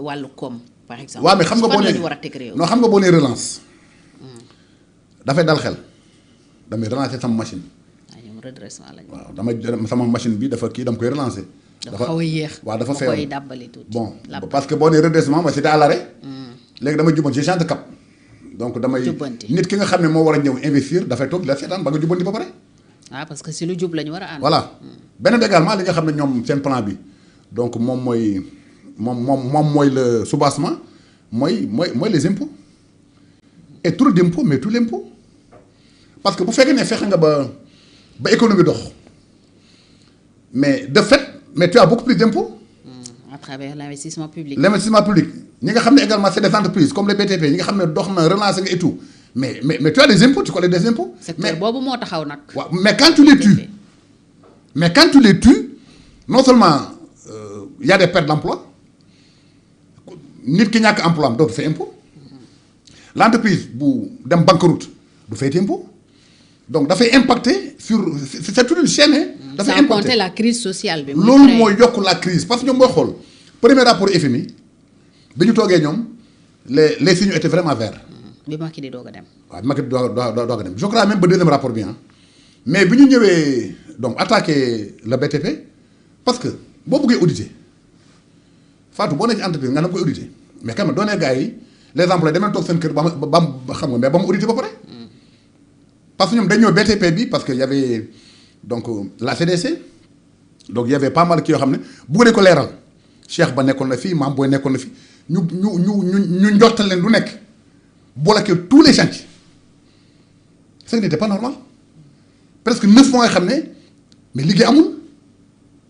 wàllu koom par exemple. waaw mais xam nga boo fan la nee ñu war a teg réew. non xam nga boo nee relance. dafay dal xel damay relancer sama machine. waaw ñoom redressement lañu. waaw dama sama machine bi dafa kii dama koy relancer. dafa xaw a yéex. waaw dafa feebar feebar koy dàbbali tuuti. bon parce que boo nee redressement mooy c'était à l'arrêt. léegi dama jubbanti j'ai changé de cap. donc damay Jubbanti. nit ki nga xam ne moo war a ñëw investir dafay toog di la seetaan ba nga jubbanti ba pare. waaw parce que si lu jub la ñu war a ànd. voilà beneen bi également li nga xam ne ñoom seen plan bi donc moom mooy le soubassement mooy les impôts et trop d'impôts mais tout l'impôt parce que bu fekkee ne fexe nga ba économie dox mais de fait mais tu as beaucoup plus d'impôts. à travers l'investissement public. L'investissement public ñi nga xam ne également c'est des entreprises comme les BTP ñi nga xam ne dox na relancer nga et tout mais tu as des impôts tu collectes des impôts. secteur boobu moo taxaw nag. waaw mais quand tu les tues non seulement y a des pertes d'emploi nit ki ñàkk emploi am dootu fay impôt l'entreprise bu dem banqueroute du fay impôt donc dafay impacter sur c'est toute une chaîne. dafay sans compter la crise sociale bi. loolu mooy yokk la crise parce que ñoom boo xool premier rapport FMI bi ñu toogee ñoom les signaux étaient vraiment verts. bi Macky di doog a dem. waaw bi Macky di doog a dem je crois même ba deuxième rapport bi mais bi ñu ñëwee donc attaquer le BTP parce que boo bëggee auditer Fatou boo nekk ci entreprise nga ne koy auditer mais quand même doo nee gars yi les employés demee toog seen kër ba xam nga mais ba mu auditer ba pare. parce que ñoom dañu ñëw BTP bi parce que y avait donc la CDC donc y avait pas mal ki yoo xam ne bëgg nañ ko leeral Cheikh Ba nekkoon na fi Mame Boye nekkoon na fi ñu njottal leen lu nekk bloqué tous les chantiers ce n'était pas normal presque 9 mois yoo xam ne mais liggéey amul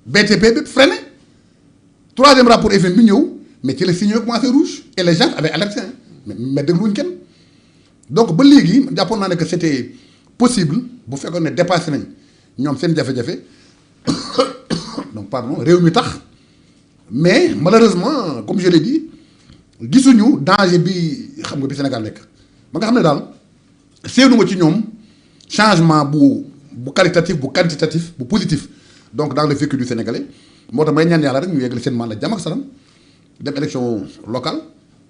BTP bépp freiné troisième rapport FM bi ñëw mais ci la signaux commencé rouge et les gens avaient alerté mais dégluwuñ kenn donc ba léegi jàppoon naa ne que c'était possible bu fekkoon ne dépassé nañ ñoom seen jafe-jafe donc pardon réew mi tax mais malheureusement comme je l'ai dit gisuñu danger bi xam nga bi Sénégal nekk ba nga xam ne daal seenu nga ci ñoom changement bu qualitatif bu quantitatif bu positif donc dans le vécu du Sénégalais moo tax may ñaan yàlla rek ñu yeggali seen mandat jàmm ak salaam dem élection locale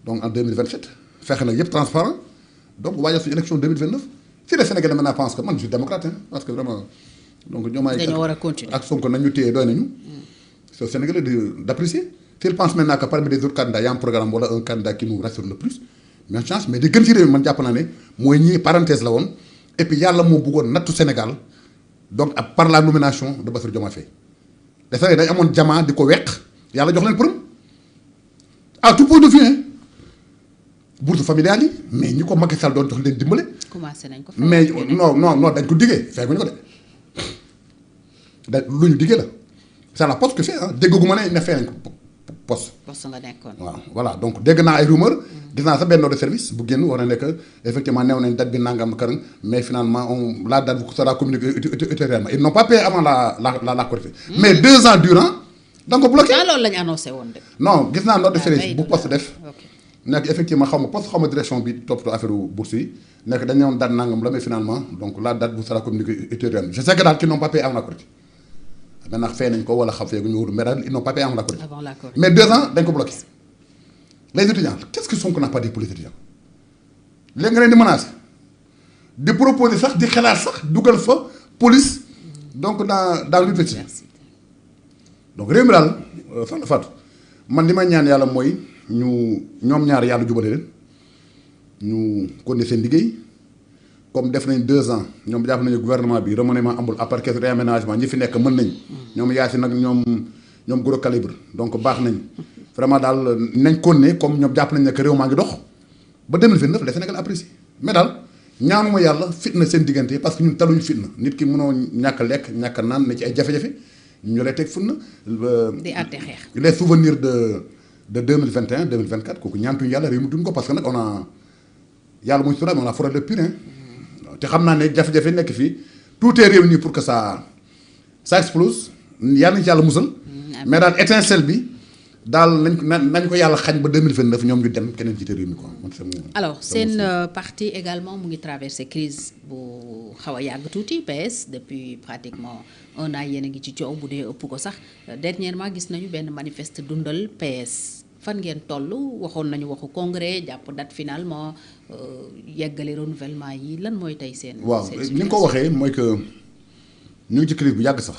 donc en 2027 fexe na yëpp transparent donc waajal suñu élection 2029 si les Sénégalais maintenant pensent que man je suis démocrate parce que vraiment donc ñoom dañoo war a continuer ak Sonko nañu téye doy nañu c'est aux Sénégalais d'apprécier s'ils pensent maintenant que parmi les autres candidats y a un programme wala un candidat qui nous rassure le plus mais chance mais di gën ci réew mi man jàpp naa ne mooy ñii parenthèse la woon et puis yàlla moo bëggoon nattu Sénégal donc par la nomination de Bassirou Diomaye Faye les Sénégalais dañ amoon jamaa di ko weq yàlla jox leen përëm à tout point de vue bourse familiale yi mais ñi ko Macky Sall doon jox leen dimbale. commencé nañ ko mais non dañ ko diggee feeguñu ko de lu ñu diggee la c'est la poste que fait dégg gu ma ne fee nañ ko poste nga nekkoon. waaw voilà donc dégg naa ay rumeur gis naa sa benn de service bu génn war na nekk effectivement neew nañ date bi nangam kërën mais finalement la date sera communiquée ultérieurement ils n'ont pas payé avant la Korité mais 2 ans durant da nga ko bloqué. loolu la ñu annoncé woon de. non gis naa note de service bu poste def nekk effectivement xaw ma poste xaw ma direction bi toppatoo affaire bourse yi nekk dañu ñëwoon date nangam la mais finalement donc la date bu sera communiquée ultérieurement je sais que daal qu'ils n'ont pas payé avant la Korité maintenant fay nañ ko wala xam fee gu ñu wóor mais daal ils n'ont pas payé avant la Korité mais 2 ans dañ ko bloqué les étudiants qu'est-ce que Sonko n'a pas dit pour les étudiants léegi nga leen di menacer di proposer sax di xalaat sax dugal fa police donc dans l'université donc réew mi daal soxna Fatou man li may ñaan yàlla mooy ñoom ñaar yàlla jubale leen ñu continuer seen liggéey comme def nañ 2 ans ñoom jàpp nañu gouvernement bi remaniement amul à part que réaménagement ñi fi nekk mën nañ ñoom yaasi nag ñoom gros calibre donc baax nañ vraiment daal nañ continuer comme ñoom jàpp nañ ne que réew maa ngi dox ba 2029 les Sénégal apprécié mais daal ñaanuma yàlla fitna seen diggante parce que ñun taluñu fitna nit ki mënoo ñàkk a lekk ñàkk a naan ne ci ay jafe-jafe ñu lay teg fitna di àtte xeex les souvenirs de 2021 2024 kooku ñaantuñu yàlla réew mi duñ ko parce que nag on a yàlla muy sura on a foré le purin te xam naa ne jafe-jafe nekk fii tout est réuni pour que ça explose yàlla nañ ci yàlla musal mais daal étincelle bi daal nañ ko yàlla xañ ba 2029 ñoom ñu dem keneen jiite réew mi quoi. alors seen parti également mu ngi traversé crise bu xaw a yàgg tuuti PS depuis pratiquement 1 an yéen a ngi ci coow bu dee ëpp ko sax dernièrement gis nañu benn manifeste dundal PS fan ngeen toll waxoon nañu waxu congrès jàpp date finalement yeggale renouvellement yi lan mooy tey seen. waaw ni nga ko waxee mooy que ñu ngi ci crise bu yàgg sax.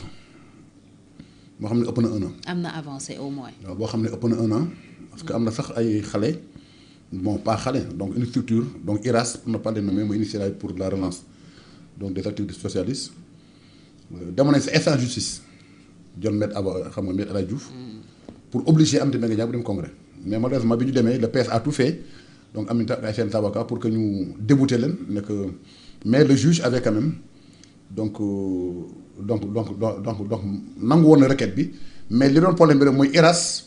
boo xam ne ëpp na 1 an. am na avancé au moins. waaw boo xam ne ëpp na 1 an parce que am na sax ay xale bon pas xale donc une structure donc IRAS pour ne pas les nommer mooy initiative pour la relance donc des activités socialistes demoon nañ sa instant justice John Maître Aba xam nga Maître El Hadji Diouf pour obliger Aminata Mbengue Ndiaye bu dem congrès mais malheureusement bi ñu demee le PS a tout fait donc Aminata ay seen avocat pour que ñu débouter leen ne que mais le juge avait quand même donc nangu woon na requête bi mais li doon problème bi rek mooy IRAS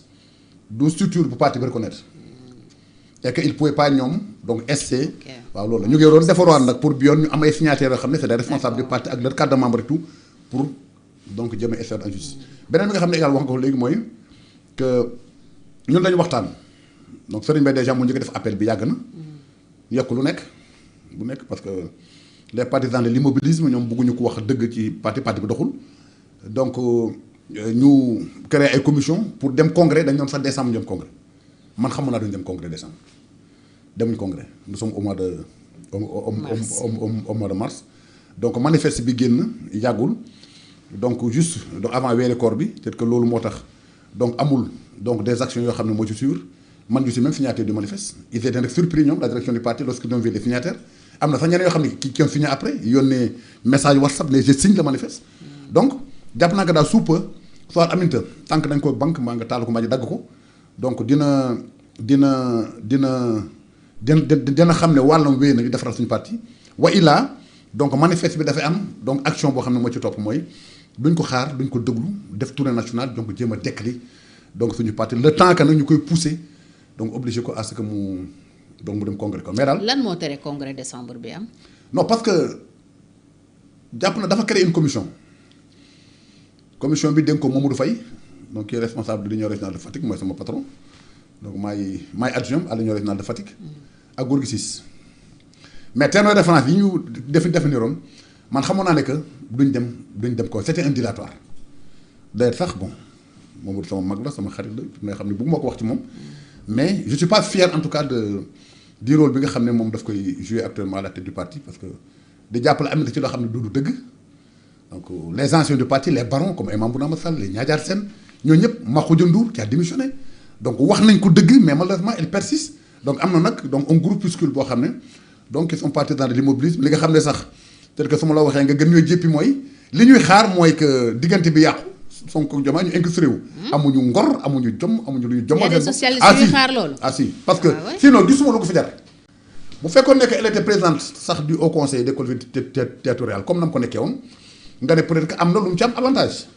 du structure bu parti bi reconnaître et que il pouvait pas ñoom donc SC waaw loolu la ñu ngi doon defarwaat nag pour bi yoon ñu am ay signataires yoo xam ne c'est des responsables du parti ak leur carte de membre et tout pour donc jëmee SC en justice beneen bi nga xam ne également wax nga ko léegi mooy que ñun dañu waxtaan donc Serigne Mbaye déjà mu njëkk def appel bi yàgg na yokk lu nekk parce que les partisans de l'immobilisme ñoom bëgguñu ko wax dëgg ci parti bi doxul donc ñu créé ay commission pour dem congrès dañ doon sax décembre ñu dem congrès man xamoon naa duñu dem congrès décembre demuñu congrès nous sommes au mois de mars donc manifeste bi génn yàggul donc juste donc avant weeri koor bi peut-être que loolu moo tax donc amul donc des actions yoo xam ne moo ci sûr man je suis même signataire du manifeste ils étaient rek surpris ñoom la direction du parti lorsqu'ils ont vu les signataires am na sax ñeneen yoo xam ne qui ont signé après yónnee message WhatsApp les je signe le manifeste donc jàpp naa ko daal sous peu soit Aminata tant que dañ ko banque maa nga taal ko maa ji dagg ko donc dina dina xam ne wàllam wéy na di defaral suñu parti wa illaa donc manifeste bi dafay am donc action boo xam ne moo ci topp mooy duñ ko xaar duñ ko déglu def tournée nationale donc jéem a dekkali donc suñu parti le temps que nag ñu koy pousser donc obligé ko à ce que mu dem congrès ko mais daal. lan moo tere congrès décembre bi am. non parce que jàpp na dafa créer une commission bi dénk ko Mamadou Faye donc qui est responsable de l'union régionale de Fatick mooy sama patron donc maay adjoint à l'union régionale de Fatick ak Gorgui Ciss mais terme de référence yi ñu définiroon man xamoon naa ne que duñ dem ko c'était un dilatoire d'ailleurs sax bon Mamadou sama mag la sama xarit la nga xam ne bëgguma ko wax ci moom mais je suis pas fier en tout cas du rôle bi nga xam ne moom daf koy jouer actuellement à la tête du parti parce que di jàppale am na ci loo xam ne du dëgg donc les anciens du parti les barons comme Imam Bounama Sall les Niadiar Sène ñooñu ñëpp Makhoudia Ndour qui a démissionné donc wax nañ ko dëgg mais malheureusement il persiste donc am na nag donc un groupuscule boo xam ne donc ils sont partisans de l'immobilisme li nga xam ne sax peut-être que su ma la waxee nga gën ñooy jéppi mooy li ñuy xaar mooy que diggante bi yàqu Sonko Diomaye ñu incrusté wu. amuñu ngor amuñu jom amuñu lu ñu jom. les socialistes ñuy xaar loolu. ah si parce que sinon gisuma lu ko fi jar bu fekkoon ne que elle était présidente sax du haut conseil des collectivités territoriales comme na mu ko nekkee woon nga ne peut-être que am na lu mu ci am avantage.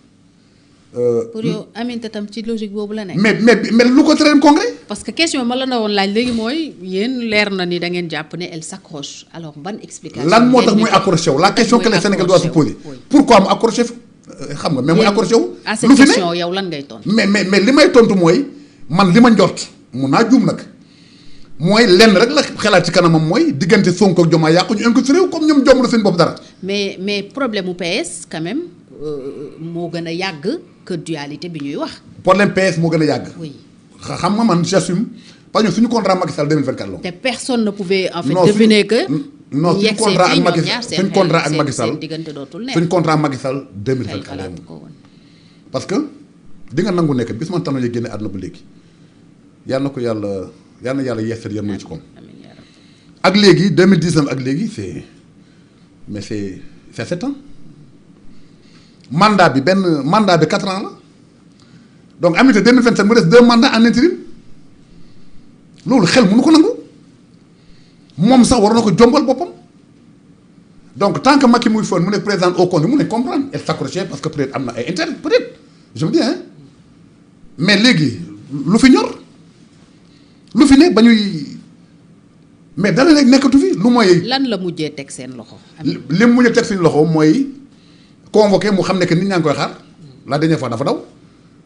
pour yow Aminata tam ci logique boobu la nekk. mais lu ko tereen congrès. parce que question ma la na woon laaj léegi mooy yéen leer na ni da ngeen jàpp ne elle s'accroche alors ban explication. lan moo tax muy accroché wu la question que les Sénégalais doivent se poser. pourquoi mu accroché xam nga mais muy accroché wu. à cette question yow lan ngay tontu. mais li may tontu mooy man li ma njort mun naa juum nag mooy lenn rek la xelaat ci kanamam mooy diggante Sonko ak Diomaye yàqu ñu incrusté réew comme ñoom jomb la seen bopp dara. mais problème mu PS quand même moo gën a yàgg que dualité bi ñuy wax. problème PS moo gën a yàgg. oui xam nga man j'assume parce que suñu contrat Macky Sall 2024 la. te personne ne pouvait en fait deviner que. non suñu contrat ak Macky Sall suñu contrat ak Macky Sall seen diggante dootul neex. suñu contrat Macky Sall 2024 la parce que di nga nangu nekk bis man tànnoo ya génne àdduna ba léegi yal na ko yàlla yeesal yan mooy ci koom. ak léegi 2019 ak léegi c'est 7 ans mandat bi 4 ans la donc amité 2027 mu des 2 mandats en intérim loolu xel mënu ko nangu moom sax war na ko jombal boppam donc tant que Macky muy foon mu nekk président au conseil mu ne comprendre elle s'accrochait parce que peut-être am na ay intérêt peut-être je me dis hein mais léegi lu fi ñor lu fi ne ba ñuy mais dara léegi nekkatu fi lu mooy. lan la mujjee teg seen loxo. li mu mujjee teg seen loxo mooy convoqué mu xam ne que nit ñaa ngi koy xaar la dernière fois dafa daw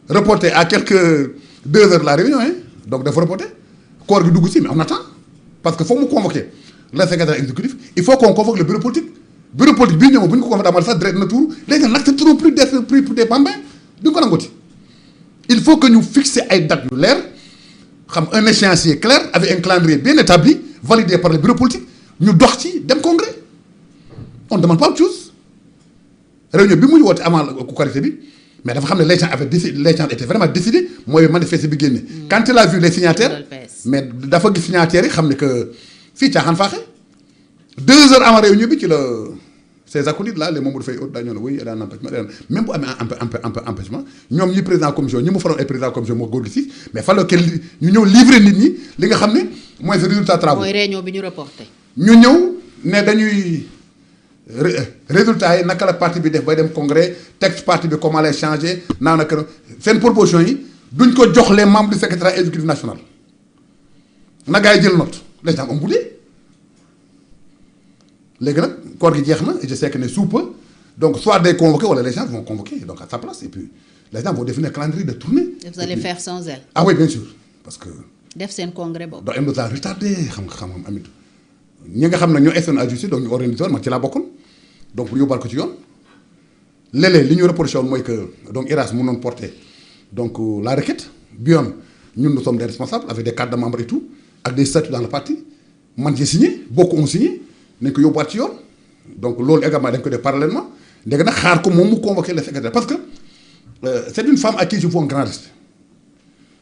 reporté à quelques 2 heures la réunion hein donc dafa reporté koor gi dugg si mais on attend parce que foog mu convoqué le secrétaire exécutif il faut qu'on convoque le bureau politique bii ñëw bu ñu ko convoqué damal sax direct na tour léegi n'accepteront plus d'être pris pour des bambins duñ ko nangoti il faut que ñu fixer ay dates yu leer xam un échéancier clair avec un calendrier bien établi validé par le bureau politique ñu dox ci dem congrès on ne demande pas autre chose réunion bi muy woote avant Korité bi mais dafa xam ne les gens avaient décidé les gens étaient vraiment décidés mooy manifester bi génne. quand il a vu les signataires mais dafa gis signataires yi xam ne que fii caaxaan faaxe 2 heures avant réunion bi ci la ces acolytes là les membres de Faye dañu ne oui daan empêchement même bu amee empêchement ñoom ñi président commission ñi mu faroon ay président commission moo góor gi si mais fallait que ñu ñëw livrer nit ñi li nga xam ne mooy ce résultat travaux. mooy réunion bi ñu reporté. ñu ñëw ne dañuy résultat yi naka la parti bi def bay dem congrès texte parti bi comment lay changer naa naka seen proposition yi duñ ko jox les membres du secrétariat exécutif national na gars yi jël note les gens ont boudé léegi nag koor gi jeex na et je sais que ne sous peu donc soit day convoquer wala les gens vont convoquer donc à sa place et puis les gens vont définir un calendrier de tournée. et vous allez faire sans elle. ah oui bien sûr parce que. def seen congrès boobu. donc elle nous a retardé xam nga amit ñi nga xam ne ñoo estoon à justice donc ñu organisé woon man ci laa bokkoon donc pour yóbbal ko ci yoon léeg-léeg li ñu reproché woon mooy que donc IRAS mu noon porter donc la requête bi yoon ñun nous sommes des responsables avec des cartes de membres et tout ak des statuts dans le parti man j'ai signé beaucoup ont signé nañ ko yóbbuwaat ci yoon donc loolu également dañ ko def parallèlement léegi nag xaar ko moom mu convoqué le secrétaire parce que c'est une femme à qui je vois un grand respect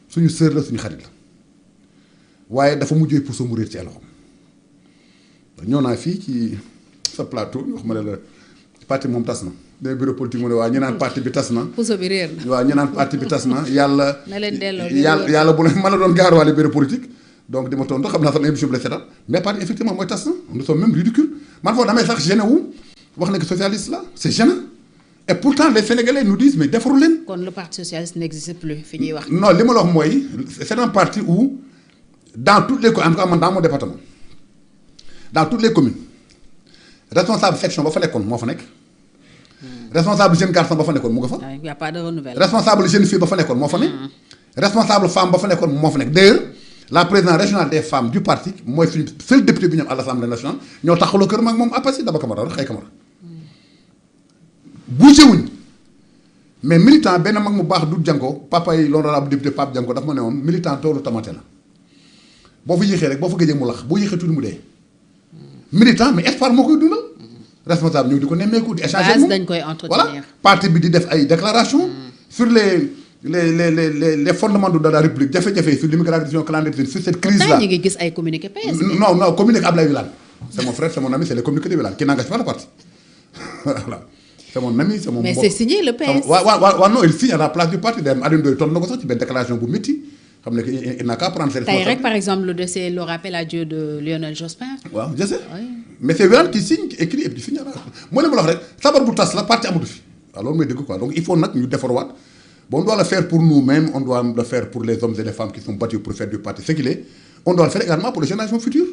suñu sœur la suñu xarit la waaye dafa mujjee pour sa mourir ci loxoom ñëw naa fii ci sa plateau wax ma ne la parti moom tas na day bureau politique mu ne waaw ñu naan parti bi tas na. puso bi réer na. waaw ñu naan parti bi tas na yàlla. na leen delloo yàlla bu ne mën na doon gaaruwaale bureau politique. donc di ma tontu xam naa sax émission bi la seetaan mais parti effectivement mooy tas na nous sommes même ridicules man foofu damay sax gêné wu wax ne que socialiste la c'est gênant et pourtant les Sénégalais nous disent mais defaru leen. kon le parti socialiste n'existe plus fi ñuy wax. non li ma la wax mooy c'est un parti où dans toutes les en tout cas man dans mon département dans toutes les communes responsable section ba fa nekkoon moo fa nekk. responsable jeune garçon ba fa nekkoon mu nga fa. y a pas de renouvellement. responsable jeune fille ba fa nekkoon moo fa nekk. responsable femme ba fa nekkoon moo fa nekk d'ailleurs la présidente régionale des femmes du parti mooy suñu seul député bi ñoom à l'Assemblée nationale ñoo taxawloo kër mag moom Apassi Daba Camara xëy Camara. bougé wuñ mais militant benn mag mu baax du Janko papa yi l'honorable député Pape Janko daf ma ne woon militant toolu tamate la boo fa yéexee rek boo fa gëjee mu lax boo yéexee tuuti mu dee. militant mais espoir moo koy dundal. responsable ñëw di ko nemmeeku di échanger moom dañ koy entretenir. voilà parti bi di def ay déclarations. sur les fondements de la République jafe-jafe sur l'immigration clandestine sur cette crise là. ñu ngi gis ay communiqué PS. non communiqué Ablaye Wilane c'est mon frère c'est mon ami c'est les communiqués de Wilane qui n'engage pas le parti voilà c'est mon ami c'est mon. mais c'est signé le PS. waaw non il signe à la place du parti dem Alioune Ndoye tontu na ko sax ci benn déclaration bu métti xam ne il n'a qu'à prendre ses responsabilités. tey rek par exemple le décès le rappel à Dieu de Lionel Jospin. waaw je sais. oui. mais c'est Wilane qui signe qui écrit et puis signe moo leen ma wax rek sabar bu tas la parti amatu fi waaw loolu mooy dëgg quoi donc il faut nag ñu defarwaat bon on doit le faire pour nous-mêmes on doit le faire pour les hommes et les femmes qui sont battus pour faire du parti ce qu'il est on doit le faire également pour les générations futures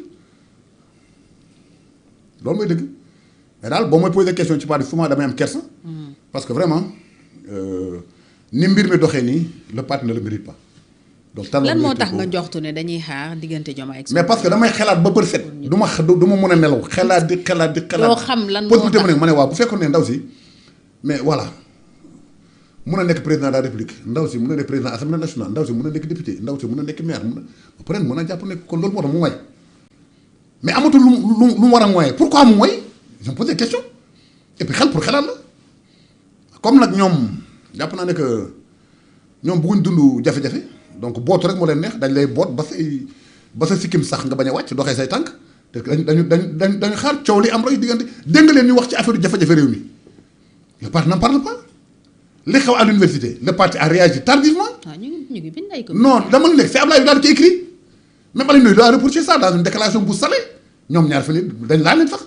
loolu mooy dëgg mais daal boo mooy poser question ci parti souvent damay am kersa. parce que vraiment ni mbir mi doxee nii le parti ne le mérite pas. donc lan moo tax nga joxtu ne dañuy xaar diggante Diomaye ak mais parce que damay xelaat ba bër set du ma mën a nelaw xelaat di loo xam lan moo tax possibilité mu ne ma ne waaw bu fekkoon ne ndaw si mais voilà mun a nekk président de la République ndaw si mun a nekk président assemblée nationale ndaw si mun a nekk député ndaw si mun a nekk maire mun a jàpp nekk kon loolu moo tax mu mooy mais amatul lu mu war a mooy pourquoi mu mooy je me pose des questions et puis xel pour xelaat la comme nag ñoom jàpp naa ne que ñoom bëgguñ dund jafe-jafe donc bootu rek moo leen neex dañ lay boot ba sa sikkim sax nga bañ a wàcc doxee say tànk te dañu xaar coow li am rek diggante dégg nga leen ñu wax ci affaire jafe-jafe réew mi le parti n'en parle pas li xew à l'université le parti a réagi tardivement. waaw ñu ngi bind ay non dama la nekk c'est Ablaye daal di ko écrit même Alioune Ndoye doit reprocher ça dans une déclaration bu salée ñoom ñaar fa dañ laa leen sax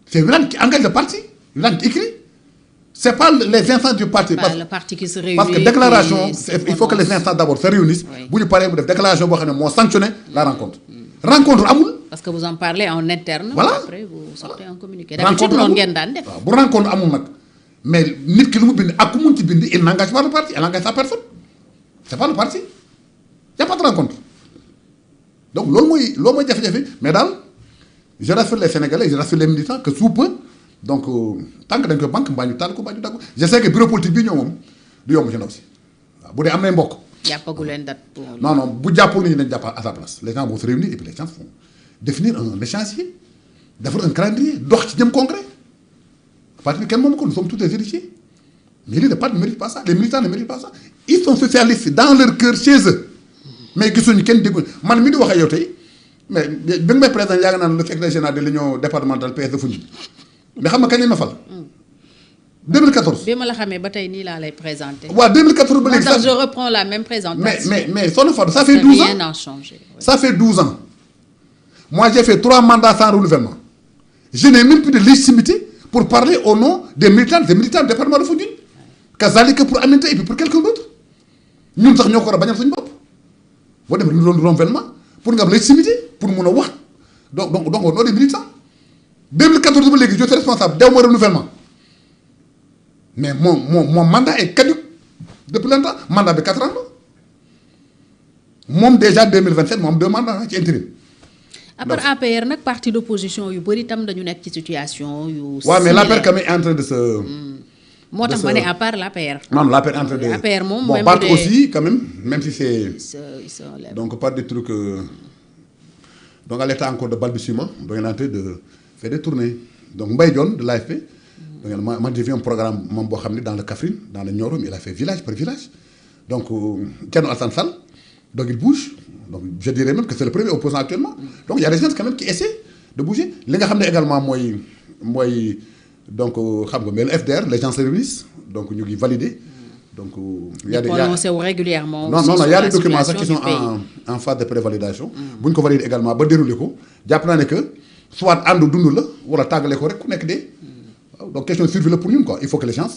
c'est Wilane qui engage le parti Wilane qui écrit c'est pas les instances du parti. Pas le parti qui se réunit. Parce que déclaration il faut que les instances d'abord se réunissent. bu ñu paree mu def déclaration boo xam ne moo sanctionné la rencontre. rencontre amul. parce que vous en parlez en interne. voilà après vous sortez un communiqué. d'habitude noonu ngeen daan def. waaw bu rencontre amul nag mais nit ki lu mu bind ak ku mun ci bind il n'engage pas le parti il engage sa personne c'est pas le parti y a pas de rencontre donc loolu mooy jafe-jafe mais daal je rassure les Sénégalais je rassure les militants que sous peu donc tant que dañ ko banque mbaa ñu taal ko mbaa ñu dagg ko je sais que bureau politique bi ñëw moom du yomb ci ndaw si waaw bu dee am nay mbokk. jàppagu leen date pour. non bu jàppul nit ñi dañ jàpp à sa place les gens vont se réunir et puis les gens vont définir un échéancier defar un calendrier dox ci jëm concret parti bi kenn moomu ko nous sommes tous des héritiers mais lii le parti ne mérite pas ça les militants ne méritent pas ça ils sont socialistes dans leur cœur chez eux mais gisuñu kenn dégguñu man mi di wax ak yow tey mais bi nga may président yaa ngi naan le secrétaire général de l'union départementale PS de Foundiougne mais xam nga kañ lañ ma fal. 2014. bi ma la xamee ba tey nii laa lay présenter. waaw 2014 ba léegi sax je reprends la même présentation. mais Soxna Fatou ça fait 12 ans rien n'a changé. ça fait 12 ans moi j'ai fait 3 mandats sans renouvellement je n'ai même plus de légitimité pour parler au nom des militants du département de Foundiougne kazalika pour Aminata et puis pour quelqu'un d'autre ñun sax ñoo ko war a bañal suñu bopp boo demee renouvellement pour nga am légitimité pour mun a wax donc au nom des militants 2014 ba léegi je suis responsable dew ma renouvellement mais mon mandat est caduc depuis longtemps mandat bi 4 ans la moom déjà 2027 moom 2 mandats ci intérim. à part APR nag parti d'opposition yu bëri tam dañu nekk ci situation yu. waaw mais l'APR quand même est en train de se. moo tax ma ne à part l'APR. non l'APR est en train de. APR moom bon parti aussi quand même si c'est. donc pas des trucs donc à l'état encore de balbutiement donc il est en train de faire des tournées donc Mbaye Dione de l'AFP. donc man j'ai vu un programme moom boo xam ne dans le Kaffrine dans le Nioro il a fait village par village donc Thierno Alassane Sall donc il bouge donc je dirais même que c'est le premier opposant actuellement donc il y a des gens quand même qui essaient de bouger li nga xam ne également mooy donc xam nga mais le FDR les gens se réunissent donc ñu ngi valider. Donc il y a des régulièrement. Non, il y a des documents qui sont en phase de prévalidation. Bu ñu ko valider également ba déroulé ko jàpp naa ne que soit ànd dund la wala tàggale ko rek ku nekk dee. Donc question de survie la pour ñun quoi. Il faut que les gens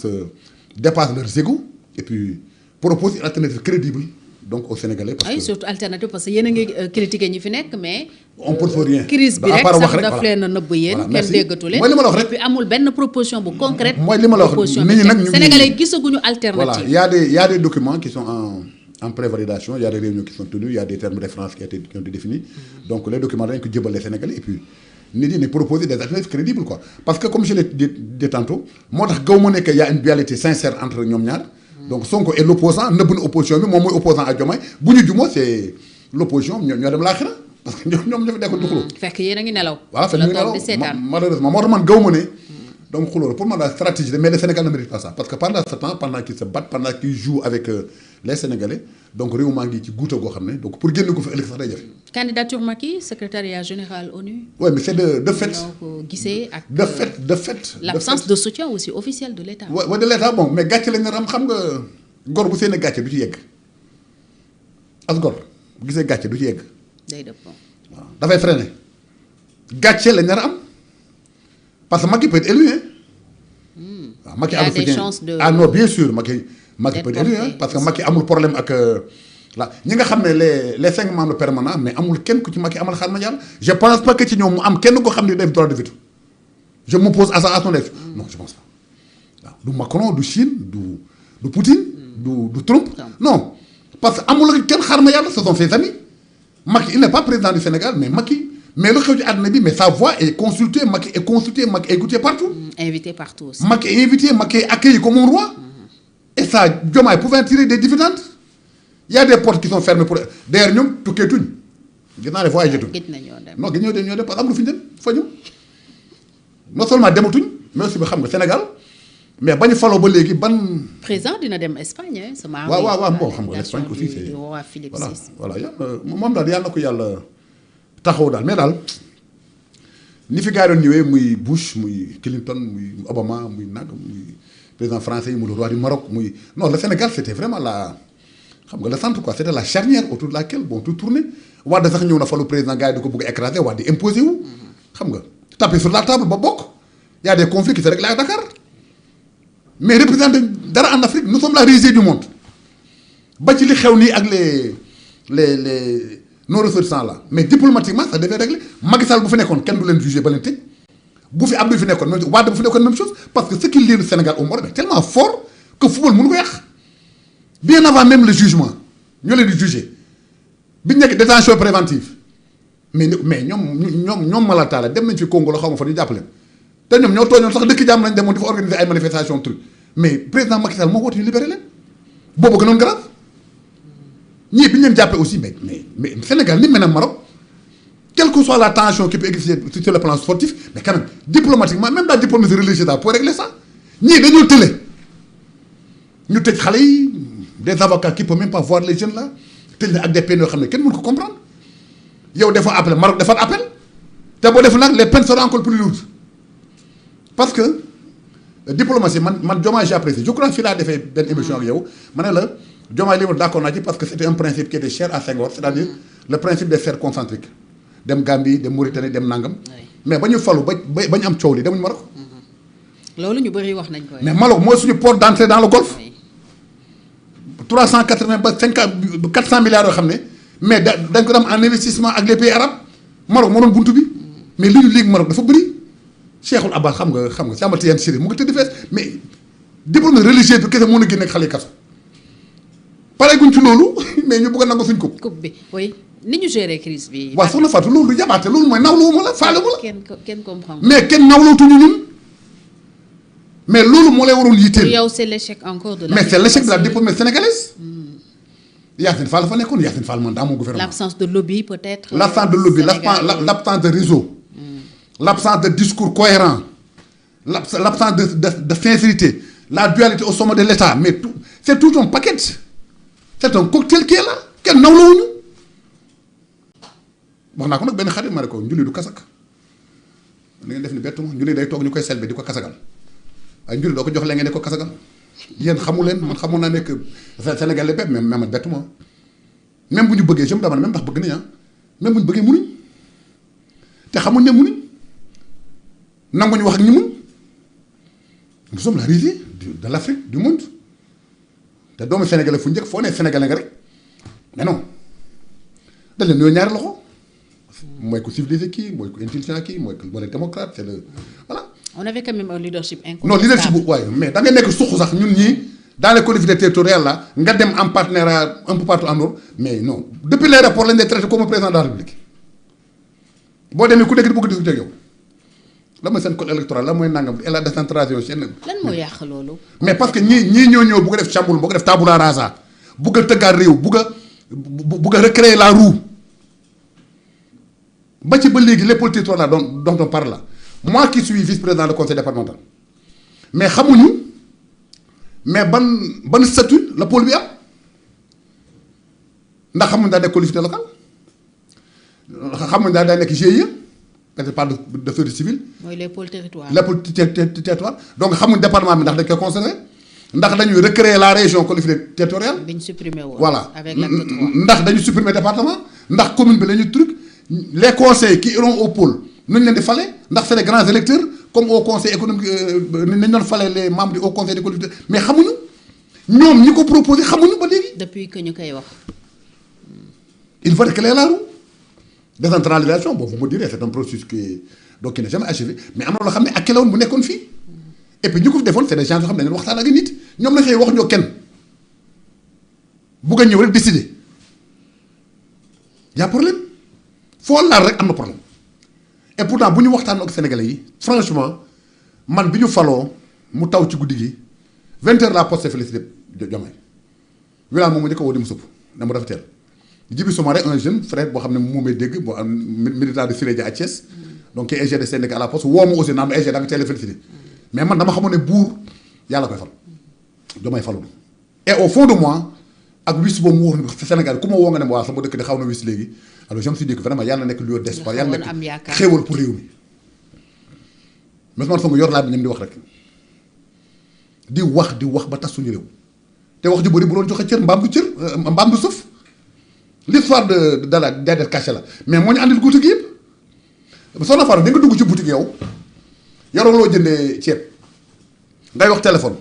dépassent leurs égos et puis proposent une alternative crédible donc aux Sénégalais. Parce que surtout alternative parce que yéen a ngi critiquer ñi fi nekk mais. on ne propose rien. crise bi rek sax daf leen a nëbb yéen. kenn déggatu leen mooy li ma la wax rek. et puis amul benn proposition bu concrète. mooy li ma la wax nit ñi nag ñu Sénégalais gisaguñu alternative. Voilà il y a des documents qui sont en prévalidation il y a des réunions qui sont tenues il y a des termes de référence qui ont été définis. Donc les documents dañu ko jébal les Sénégalais et puis nit ñi ne proposer des alternatives crédibles quoi. Parce que comme je l'ai dit tantôt moo tax gaw ma ne que y a une dualité sincère entre ñoom ñaar. Donc Sonko est l'opposant nëbb na opposition bi moom mooy opposant ak Diomaye bu ñu jumoo c'est l'opposition ñoo dem laaxira parce que ñoom ñoo fi nekkoon du xuloo. fekk yéen a ngi nelaw. waaw fekk ñu ngi nelaw malheureusement moo tax man gaw ma ne donc xuloo pour man la stratégie mais le Sénégal ne mérite pas ça parce que pendant ce temps pendant qu'ils se battent pendant qu'ils jouent avec les Sénégalais donc réew maa ngi ci guuta goo xam ne donc pour génn ko fi ëllëg sax day jafe. Candidature Macky secrétariat général ONU. oui mais c'est de fait. donc gisee ak. de fait. l'absence de soutien aussi officiel de l'État. waaw de l'État bon mais gàcce lañ ne ram xam nga gor bu seen gàcce du ci yegg as gor bu gisee gàcce du ci yegg. day dëpp waaw dafay freiner gàcce lañ nar a am parce que Macky peut être élu waaw Macky amul des chances de. ah non bien sûr Macky peut être élu parce que Macky amul problème ak la ñi nga xam ne les 5 membres permanents mais amul kenn ku ci Macky amal xaar ma jàll. je pense pas que ci ñoom mu am kenn koo xam ne def droit de veto je m'oppose à ça à son def non je pense pas waaw du Macron du Chine du Poutine du Trump non parce que amul kenn xaar ma yàlla ce sont ses amis Macky il n'est pas président du Sénégal mais Macky mais lu xew ci àdduna bi mais sa voix est consultée Macky est consulté Macky est écouté partout. invité partout aussi. Macky est invité Macky est accueilli comme un roi. Et ça Diomaye pouvait en tirer des dividendes. Il y a des portes qui sont fermées pour d'ailleurs ñoom tukkeetuñ gis naa ne voyagé tuñ. gëj nañoo dem non gëj ñoo dem parce que am lu fi ñu dem fa ñu non seulement dematuñ mais aussi ba xam nga Sénégal mais bañu faloo ba léegi ban. président dina dem Espagne sama. waaw bon xam nga l'Espagne aussi c'est roi Philippe VI. voilà yàlla moom daal yàlla na ko yàlla taxaw daal mais daal ni fi gars yi doon ñëwee muy Bush muy Clinton muy Obama muy muy président français yi muy le roi du Maroc muy non le Sénégal c'était vraiment xam nga le centre quoi c'était la charnière autour de laquelle bon tout tourné Wade sax ñëw na falu président gars yi di ko bëgg a écraser Wade di imposer wu xam nga taper sur la table ba bokk y a des conflits qui se règlent à Dakar mais représenter dara en Afrique nous sommes la risée du monde ba ci li xew nii ak les non ressortissants là mais diplomatiquement ça devait régler Macky Sall bu fi nekkoon kenn du leen jugé ba leen tëj bu fi Abdou fi nekkoon même Wade bu fi nekkoon même chose parce que ce qui lie le Sénégal au Maroc est tellement fort que football mënu ko yàq bien avant même le jugement ñoo leen di jugé bi ñu nekk détention préventive mais ñoom Malataala dem nañ fi Congo la xaw ma fa ñu jàpp leen te ñoom ñoo tooñoon sax dëkk jàmm lañ demoon di fa organiser ay manifestations truc mais président Macky Sall moo woote ñu libéré leen boobu gënoon grave ñii bi ñu leen jàppee aussi mais Sénégal ni mel ne Maroc quelle que soit la tension qui peut exister sur le plan sportif mais quand même diplomatiquement même la diplomatie religieuse pour régler ça ñii dañoo tële ñu tëj xale yi des avocats qui peuvent même pas voir les jeunes là tëj na ak des peines yoo xam ne kenn mënu ko comprendre yow defoo appel Maroc defar appel te boo def nag les peines seront encore plus lourdes parce que diplomatie man Diomaye j'ai apprécié je crois fii laa defee benn émission ak yow ma ne la Diomaye li ma d'accord naa ci parce que c'était un principe qui était cher à Senghor c'est-à-dire le principe des serres concentriques dem Gambie dem Mauritanie dem Nangam. mais ba ñu falu ba ñu am coow li demuñu Maroc. loolu ñu bëri wax nañ ko. mais Maroc mooy suñu port d'entrée dans le Golfe. 380 ba 400 milliards yoo xam ne mais dañ ko dem en investissement ak les pays arabes Maroc moo doon buntu bi mais li ñu léegi Maroc dafa bëri Cheikhul Abbas xam nga Cheikh Ahmed Tidiane Chérif mu ngi tëdd fees mais diplomatie religieuse bi kese mën a génne ak xale kaso pare guñ ci loolu mais ñu bëgg a nangu suñ coupe bi oui ni ñu gérer crise bi. waaw soxna Fatou loolu du jabaate loolu mooy nawluwuma la faale ma la. kenn comprend mais kenn nawlootuñu ñun mais loolu moo lay waroon yitteel. yow c'est l'échec encore de la. mais c'est l'échec de la diplomatie sénégalaise. Yacine Fall fa nekkoon Yacine Fall man daa mon gouvernement. l'absence de lobby peut-être. l'absence de lobby l'absence de réseau. l'absence de discours cohérent. l'absence de sincérité. la dualité au sommet de l'État mais tout c'est tout un paquet. c'est un cocktail qui est là kenn nawlawuñu. wax naa ko nag benn xarit ma ne ko njulli du kasak da ngeen def ni bettu ma njulli day toog ñu koy selbe di ko kasagal ay njuri doo ko jox leen ngeen ne ko kasaga yéen xamu leen man xamoon naa nekk Sénégal bépp même man bettu ma même bu ñu bëggee je me demande même ndax bëgg nañ même bu ñu bëggee munuñ te xamuñ ne munuñ nanguñu wax ak ñu mun nous sommes la risée de l'Afrique du monde te doomu Sénégalais fu njëkk foo nee Sénégalais nga rek mais non dañ leen ñoo ñaari loxo mooy ko civilisé kii mooy ko intelligent kii mooy ko leen démocrate c'est le voilà. On avait quand même un leadership incontestable. Non leadership bu waaye mais da ngay nekk suq sax ñun ñii dans les collectivités territoriales là nga dem en partenariat un peu partout en Europe mais non depuis les rapports lañ lay traité comme président de la République boo demee ku nekk di bëgg discuter ak yow la mooy seen code électoral la mooy nangam et la décentralisation seen. lan moo yàq loolu. mais parce que ñii ñoo ñëw bëgg a def chamboule bëgg a def tabula rasa bëgg a tëggaat réew bëgg a recréer la roue ba ci ba léegi les politiques territoriales là dont on parle là moi qui suis vice-président du conseil départemental mais xamuñu mais ban statut la pôle bi am ndax xamuñ daa nekk collectivité locale xamuñ daa nekk GIE parce que pas de service civil. mooy les pôles territoires. les pôles territoires donc xamuñ département bi ndax dañ koy considéré ndax dañuy recréer la région collectivité territoriale. bi ñu supprimé woon. voilà avec l'acte 3. ndax dañu supprimer département ndax commune bi la ñu truc les conseils qui iront au pôle nu ñu leen di fale ndax c'est les grands électeurs comme au conseil économique nañ doon fale les membres du haut conseil des collectivités mais xamuñu ñoom ñi ko proposé xamuñu ba léegi. depuis que ñu koy wax. il faut recréer la roue décentralisation bon vous me direz c'est un processus qui donc qui n'est jamais achevé mais am na loo xam ne ak kelawoon bu nekkoon fii et puis ñu ko fi defoon c'est des gens yoo xam ne dañu waxtaan ak nit ñoom la xëy wax ñoo kenn bugg a ñëw rek décider y a problème foo laal rek am na problème et pourtant bu ñu waxtaan ak Sénégalais yi franchement man bi ñu faloo mu taw ci guddi gi 20h la poste félicité Diomaye wilaan moom mu njëkk a woo di mu sëpp na mu dafa teel Djibi Soumaré un jeune frère boo xam ne mu may dégg boo am militant de Siré Dia à Thiès donc qui est EG de syndicat à la poste woo ma aussi naan ma EG da nga teel a félicité mais man dama xamoon ne buur yàlla koy fal Diomaye falul et au fond de moi ak wis boobu mu wax ne Sénégal ku ma woo nga ne ma waa sama dëkk di xaw na wis léegi alors je me suis dit que vraiment yàlla nekk lieu d'espoir yàlla nekk xéewal pour réew mi mais man Sonko yor laa bi ñoom di wax rek di wax ba tas suñu réew te wax ju bëri bu doon joxe cër mbaam du sëf l'histoire de la dette cachée la mais moo ñu àndil guuti gi yëpp soo na faru da nga dugg ci boutique yow yoroo loo jëndee ceeb ngay wax téléphone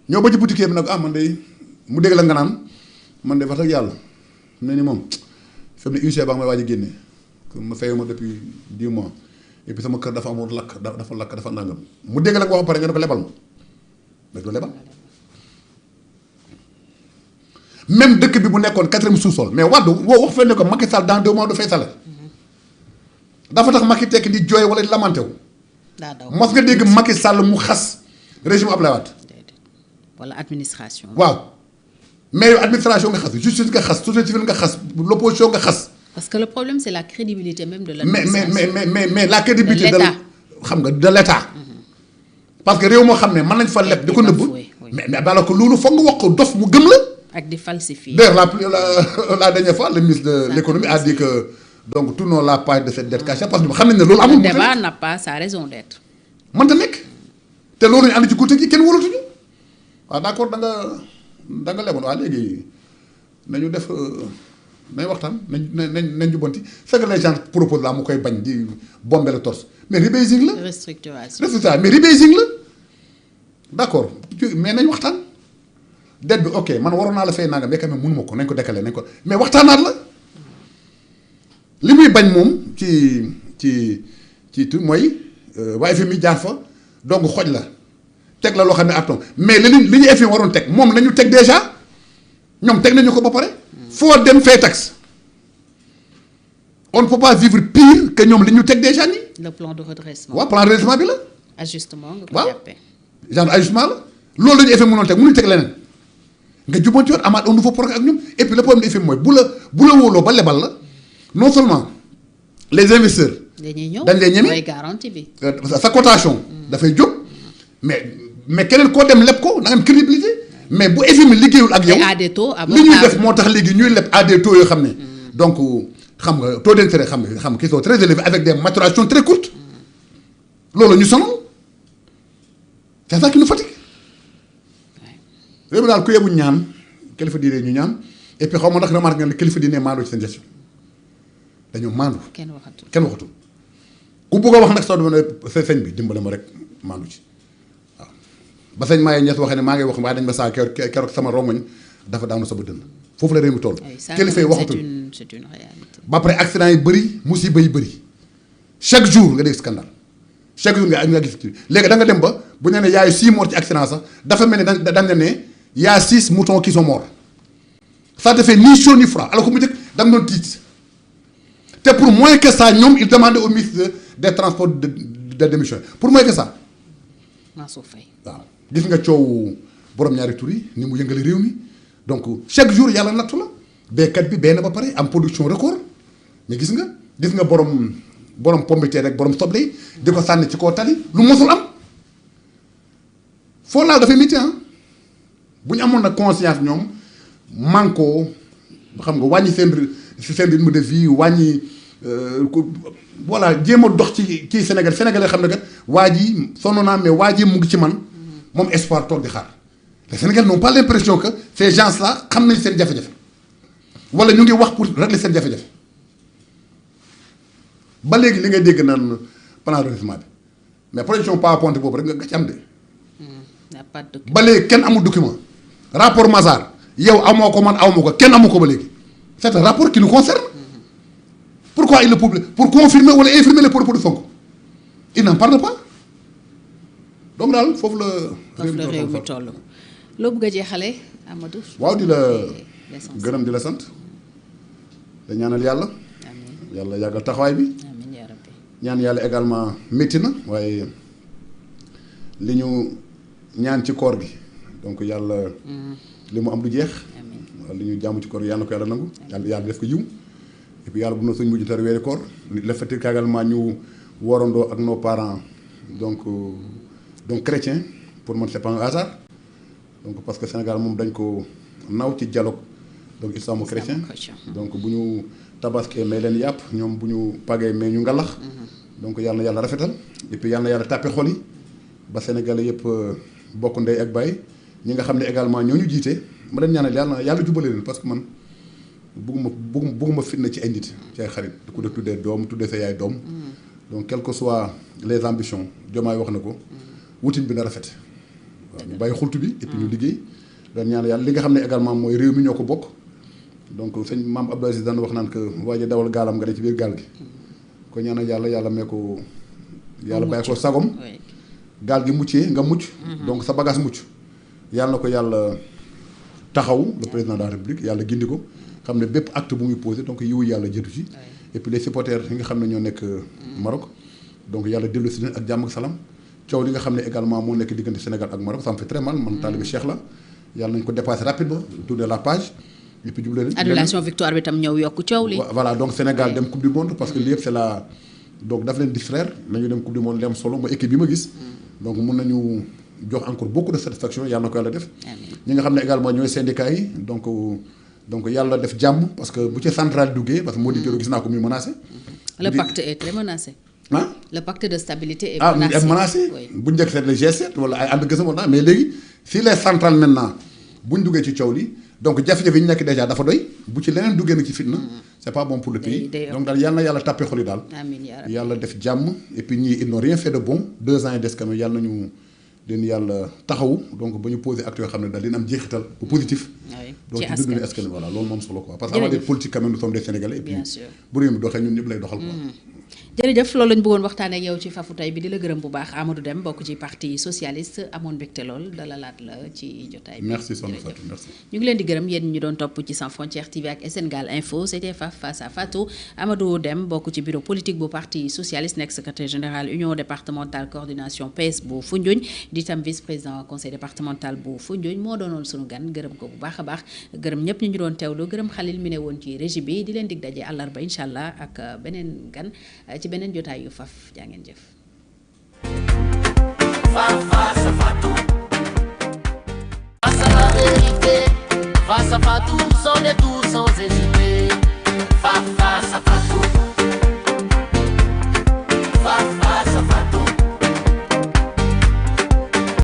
ñëw ba ci boutique bi nag man de mu dégg la nga naan man de wax dëgg yàlla ne ni moom fi mu ne UG ba may waaj a génne ma fayuma depuis 10 mois et puis sama kër dafa amoon dafa nangam mu dégg la nga wax pare nga ne ko lebal ma mais du lebal même dëkk bi bu nekkoon 4e sous-sol mais Wade woo wax fee ne ko Macky Sall dans 2 mois du fay salaire dafa tax Macky tekk di jooy wala di lamenté wu. mos nga dégg Macky Sall mu xas régime Abdoulaye Wade. wala administration. waaw mais administration nga xas justice nga xas société civile nga xas l'opposition nga xas. parce que le problème c'est la crédibilité même de l'administration. mais la crédibilité de l'État xam nga de l'État. parce que réew moo xam ne mën nañ fa leb di ko nëbb. mais alors que loolu foog nga wax ko dof mu gëm la. ak di falsifier. D'ailleurs la dernière fois le ministre de l'économie a dit que donc tournons la page de cette dette cachée parce que xam nañ ne loolu amul. le débat n'a pas sa raison d'être. mënta nekk te loolu ñu ànd ci guddi gi kenn wóolatuñu waaw d'accord da nga leboon waaw léegi nañu def nañ waxtaan nañ jubbanti c'est que les gens proposent là mu koy bañ di bomber le torse mais rebasing la. restructuration mais rebasing la d'accord mais nañ waxtaan. dette bi ok man waroon naa la fay nangam mais quand même mënuma ko nañ ko décaler nañ ko mais waxtaanaat la li muy bañ moom ci mooy waa FMI jaar fa donc xoj la teg la loo xam ne atom mais li ñu FMI waroon teg moom la ñu teg déjà ñoom teg nañu ko ba pare. foo dem fay taxe on ne peut pas vivre pire que ñoom li ñu teg déjà nii. le plan de redressement. waaw plan de redressement bi la. ajustement nga ko jàppee. genre ajustement la loolu la ñu FMI mënoon teg mënuñu teg leneen. nga jubbanti woon amaat un nouveau programme ak ñoom et puis le problème de FMI mooy bu la wóoloo ba lebal la non seulement les investisseurs. dañuy ñëw dañ lay ñeme mooy garantie bi. sa cotation. dafay jóg mais keneen koo dem leb ko da nga am crédibilité mais bu FMI liggéeyul ak yow. à des taux li ñuy def moo tax léegi ñuy leb à des taux yoo xam ne. donc xam nga taux d'intérêt xam nga qui sont très élevés avec des maturations très courtes. loolu ñu sonal c'est ça qui nous fatigue. réew mi daal ku yebu ñaan kilifa diine ñu ñaan et puis xaw ma ndax remarque nga ne kilifa diine maandoo ci seen gestion dañoo maandu. kenn waxatul ku bugg a wax nag soo demee sëñ bi dimbale ma rek maandu ci waaw. ba sëñ Maye Niass waxee ne maa ngi wax waaye dañ ma saa keroog sama rongoñ dafa daanu sama dënn foofu la réew mi toll. kilifa yi waxatul c'est une réalité. ba pare accident yi bëri musiba yi bëri chaque jour nga dégg scandale chaque jour nga gis léegi da nga dem ba bu ñu nee yaayu 6 morts ci accident sax dafa mel ni dañ ne y a 6 moutons qui sont morts ça te fait ni chaud ni froid alors que mu njëkk da nga doon tiit te pour moins que ça ñoom il demandait au ministre des transports de démission pour moins que ça. Mansour Faye waaw gis nga coow borom ñaari tur yi ni mu yëngale réew mi donc chaque jour yàlla nattu la béykat bi béy na ba pare am production record mais gis nga borom pomme de terre rek borom soble yi di ko sànni ci kaw tali lu mosul am foo laal dafay métti bu ñu amoon nag conscience ñoom manko xam nga wàññi seen rythme de vie wàññi voilà jéem a dox ci Sénégal sénégalais xam ne kat waa ji sonn naa mais waa ji mu ngi ci man moom espoir toog di xaar les Sénégalais n'ont pas l'impression que ces gens là xam nañ seen jafe-jafe wala ñu ngi wax pour régler seen jafe-jafe ba léegi li ngay dégg naan plan de redressement bi mais projection PowerPoint boobu rek nga ci am de. ba léegi kenn amul document rapport Mazars yow amoo ko man amoo ko kenn amu ko ba léegi c'est un rapport qui nous concerne. Pourquoi il le publie? Pour confirmer ou infirmer les propos de Sonko. Il n'en parle pas. Donc daal foofu la réew mi toll loo bëgg a jeexale Amadou. waaw di la gërëm di la sant da ñaanal yàlla. amiin yàlla yàggal taxawaay bi. amiin yaa rabbi. ñaan yàlla également métti na waaye li ñu ñaan ci koor gi donc yàlla. li mu am du jeex. amiin li ñu jàmm ci koor gi yàlla na ko yàlla nangu. yàlla def ko yiw. et puis yàlla bu na suñ mujj tar weeri koor le fait que également ñu warandoo ak nos parents donc chrétiens pour man c'est pas un hasard donc parce que Sénégal moom dañ ko naw ci dialogue donc islamo-chrétien donc bu ñu tabaskee may leen yàpp ñoom bu ñu pagee may ñu ngalax donc yàlla na yàlla rafetal et puis yàlla na yàlla tàppe xol yi ba Sénégalais yëpp bokk ndey ak baay ñi nga xam ne également ñoo ñu jiite ma leen ñaanal yàlla jubale leen parce que man bugguma fitna ci ay nit ci ay xarit du ko def tuddee doom tuddee sa yaay doom donc quelles que soient les ambitions Diomaye wax na ko wutin bi na rafet waaw ñu bàyyi xultu bi et puis ñu liggéey doon ñaan yàlla li nga xam ne également mooy réew mi ñoo ko bokk donc sëñ maam Abdou Aziz daan wax naan que waaye dawal gaalam nga ne ci biir gaal gi ko ñaanal yàlla may ko yàlla bàyyi ko sagom gaal gi muccee nga mucc donc sa bagage mucc yàlla na ko yàlla taxaw le président de la République yàlla gindi ko xam ne bépp acte bu muy posé donc yiwu yàlla jëtu ci et puis les supporters yi nga xam ne ñoo nekk Maroc donc yàlla dellu si leen ak jàmm ak salaam coow li nga xam ne également moo nekk diggante Sénégal ak Maroc ça me fait très mal man taalibe Cheikh la yàlla nañ ko dépasser rapidement tourner la page et puis jublu leen annulation victoire bi tam ñëw yokk coow li voilà donc Sénégal dem coupe du monde parce que li yëpp c'est la donc daf leen distraire nañu dem coupe du monde li am solo mooy équipe bi ma gis donc mun nañu jox encore beaucoup de satisfaction yàlla na ko yàlla def ñi nga xam ne également ñooy syndicats yi donc yàlla def jàmm parce que bu ci centrale duggee parce que moo di joro gis naa ko muy menacé. Le pacte est très menacé. ah le pacte de stabilité est menacé est menacé. bu njëkk c'est le G7 wala ay ànd gësam woon mais léegi si les centrales maintenant bu ñu duggee ci coow li donc jafe-jafe yi ñu nekk déjà dafa doy bu ci leneen duggee nag ci fitna. c'est pas bon pour le pays donc daal yàlla na yàlla tàppe xol yi daal. amiin yaa rabbi yàlla def jàmm et puis ñii ils n'ont rien fait de bon 2 ans et des quand même yàlla nañu leen yàlla taxawu donc ba ñu posé acte yoo xam ne daal dina am jeexital bu positif. donc ci dundu askan voilà loolu moom solo quoi parce que avant des politiques quand même nous sommes des Sénégalais et puis bu réew mi doxee ñun ñëpp lay doxal quoi. jërëjëf loolu lañu bëggoon waxtaanee ak yow ci fafu tey bi di la gërëm bu baax Amadou Deme bokk ci parti socialiste amoon mbégte lool dalalaat la ci jotaay bi. merci soxna Fatou merci. ñu ngi leen di gërëm yéen ñu doon topp ci Sans Frontières TV ak Sénégal Info c'était Faf face à Fatou Amadou Deme bokk ci bureau politique bu parti socialiste nekk secrétaire général union départementale coordination PS bu Foundiougne di tam vice président conseil départemental bu Foundiougne moo doonoon sunu gan gërëm ko bu baax a baax gërëm ñëpp ñu doon teewlu gërëm Khalil mi ne woon ci régie bi di leen dig daje àllarba incha allah ak beneen gan ci beneen jotaay yu faf jaa ngeen jëf. Face à Fatou, face à la vérité, face à Fatou, sans détour, sans hésiter.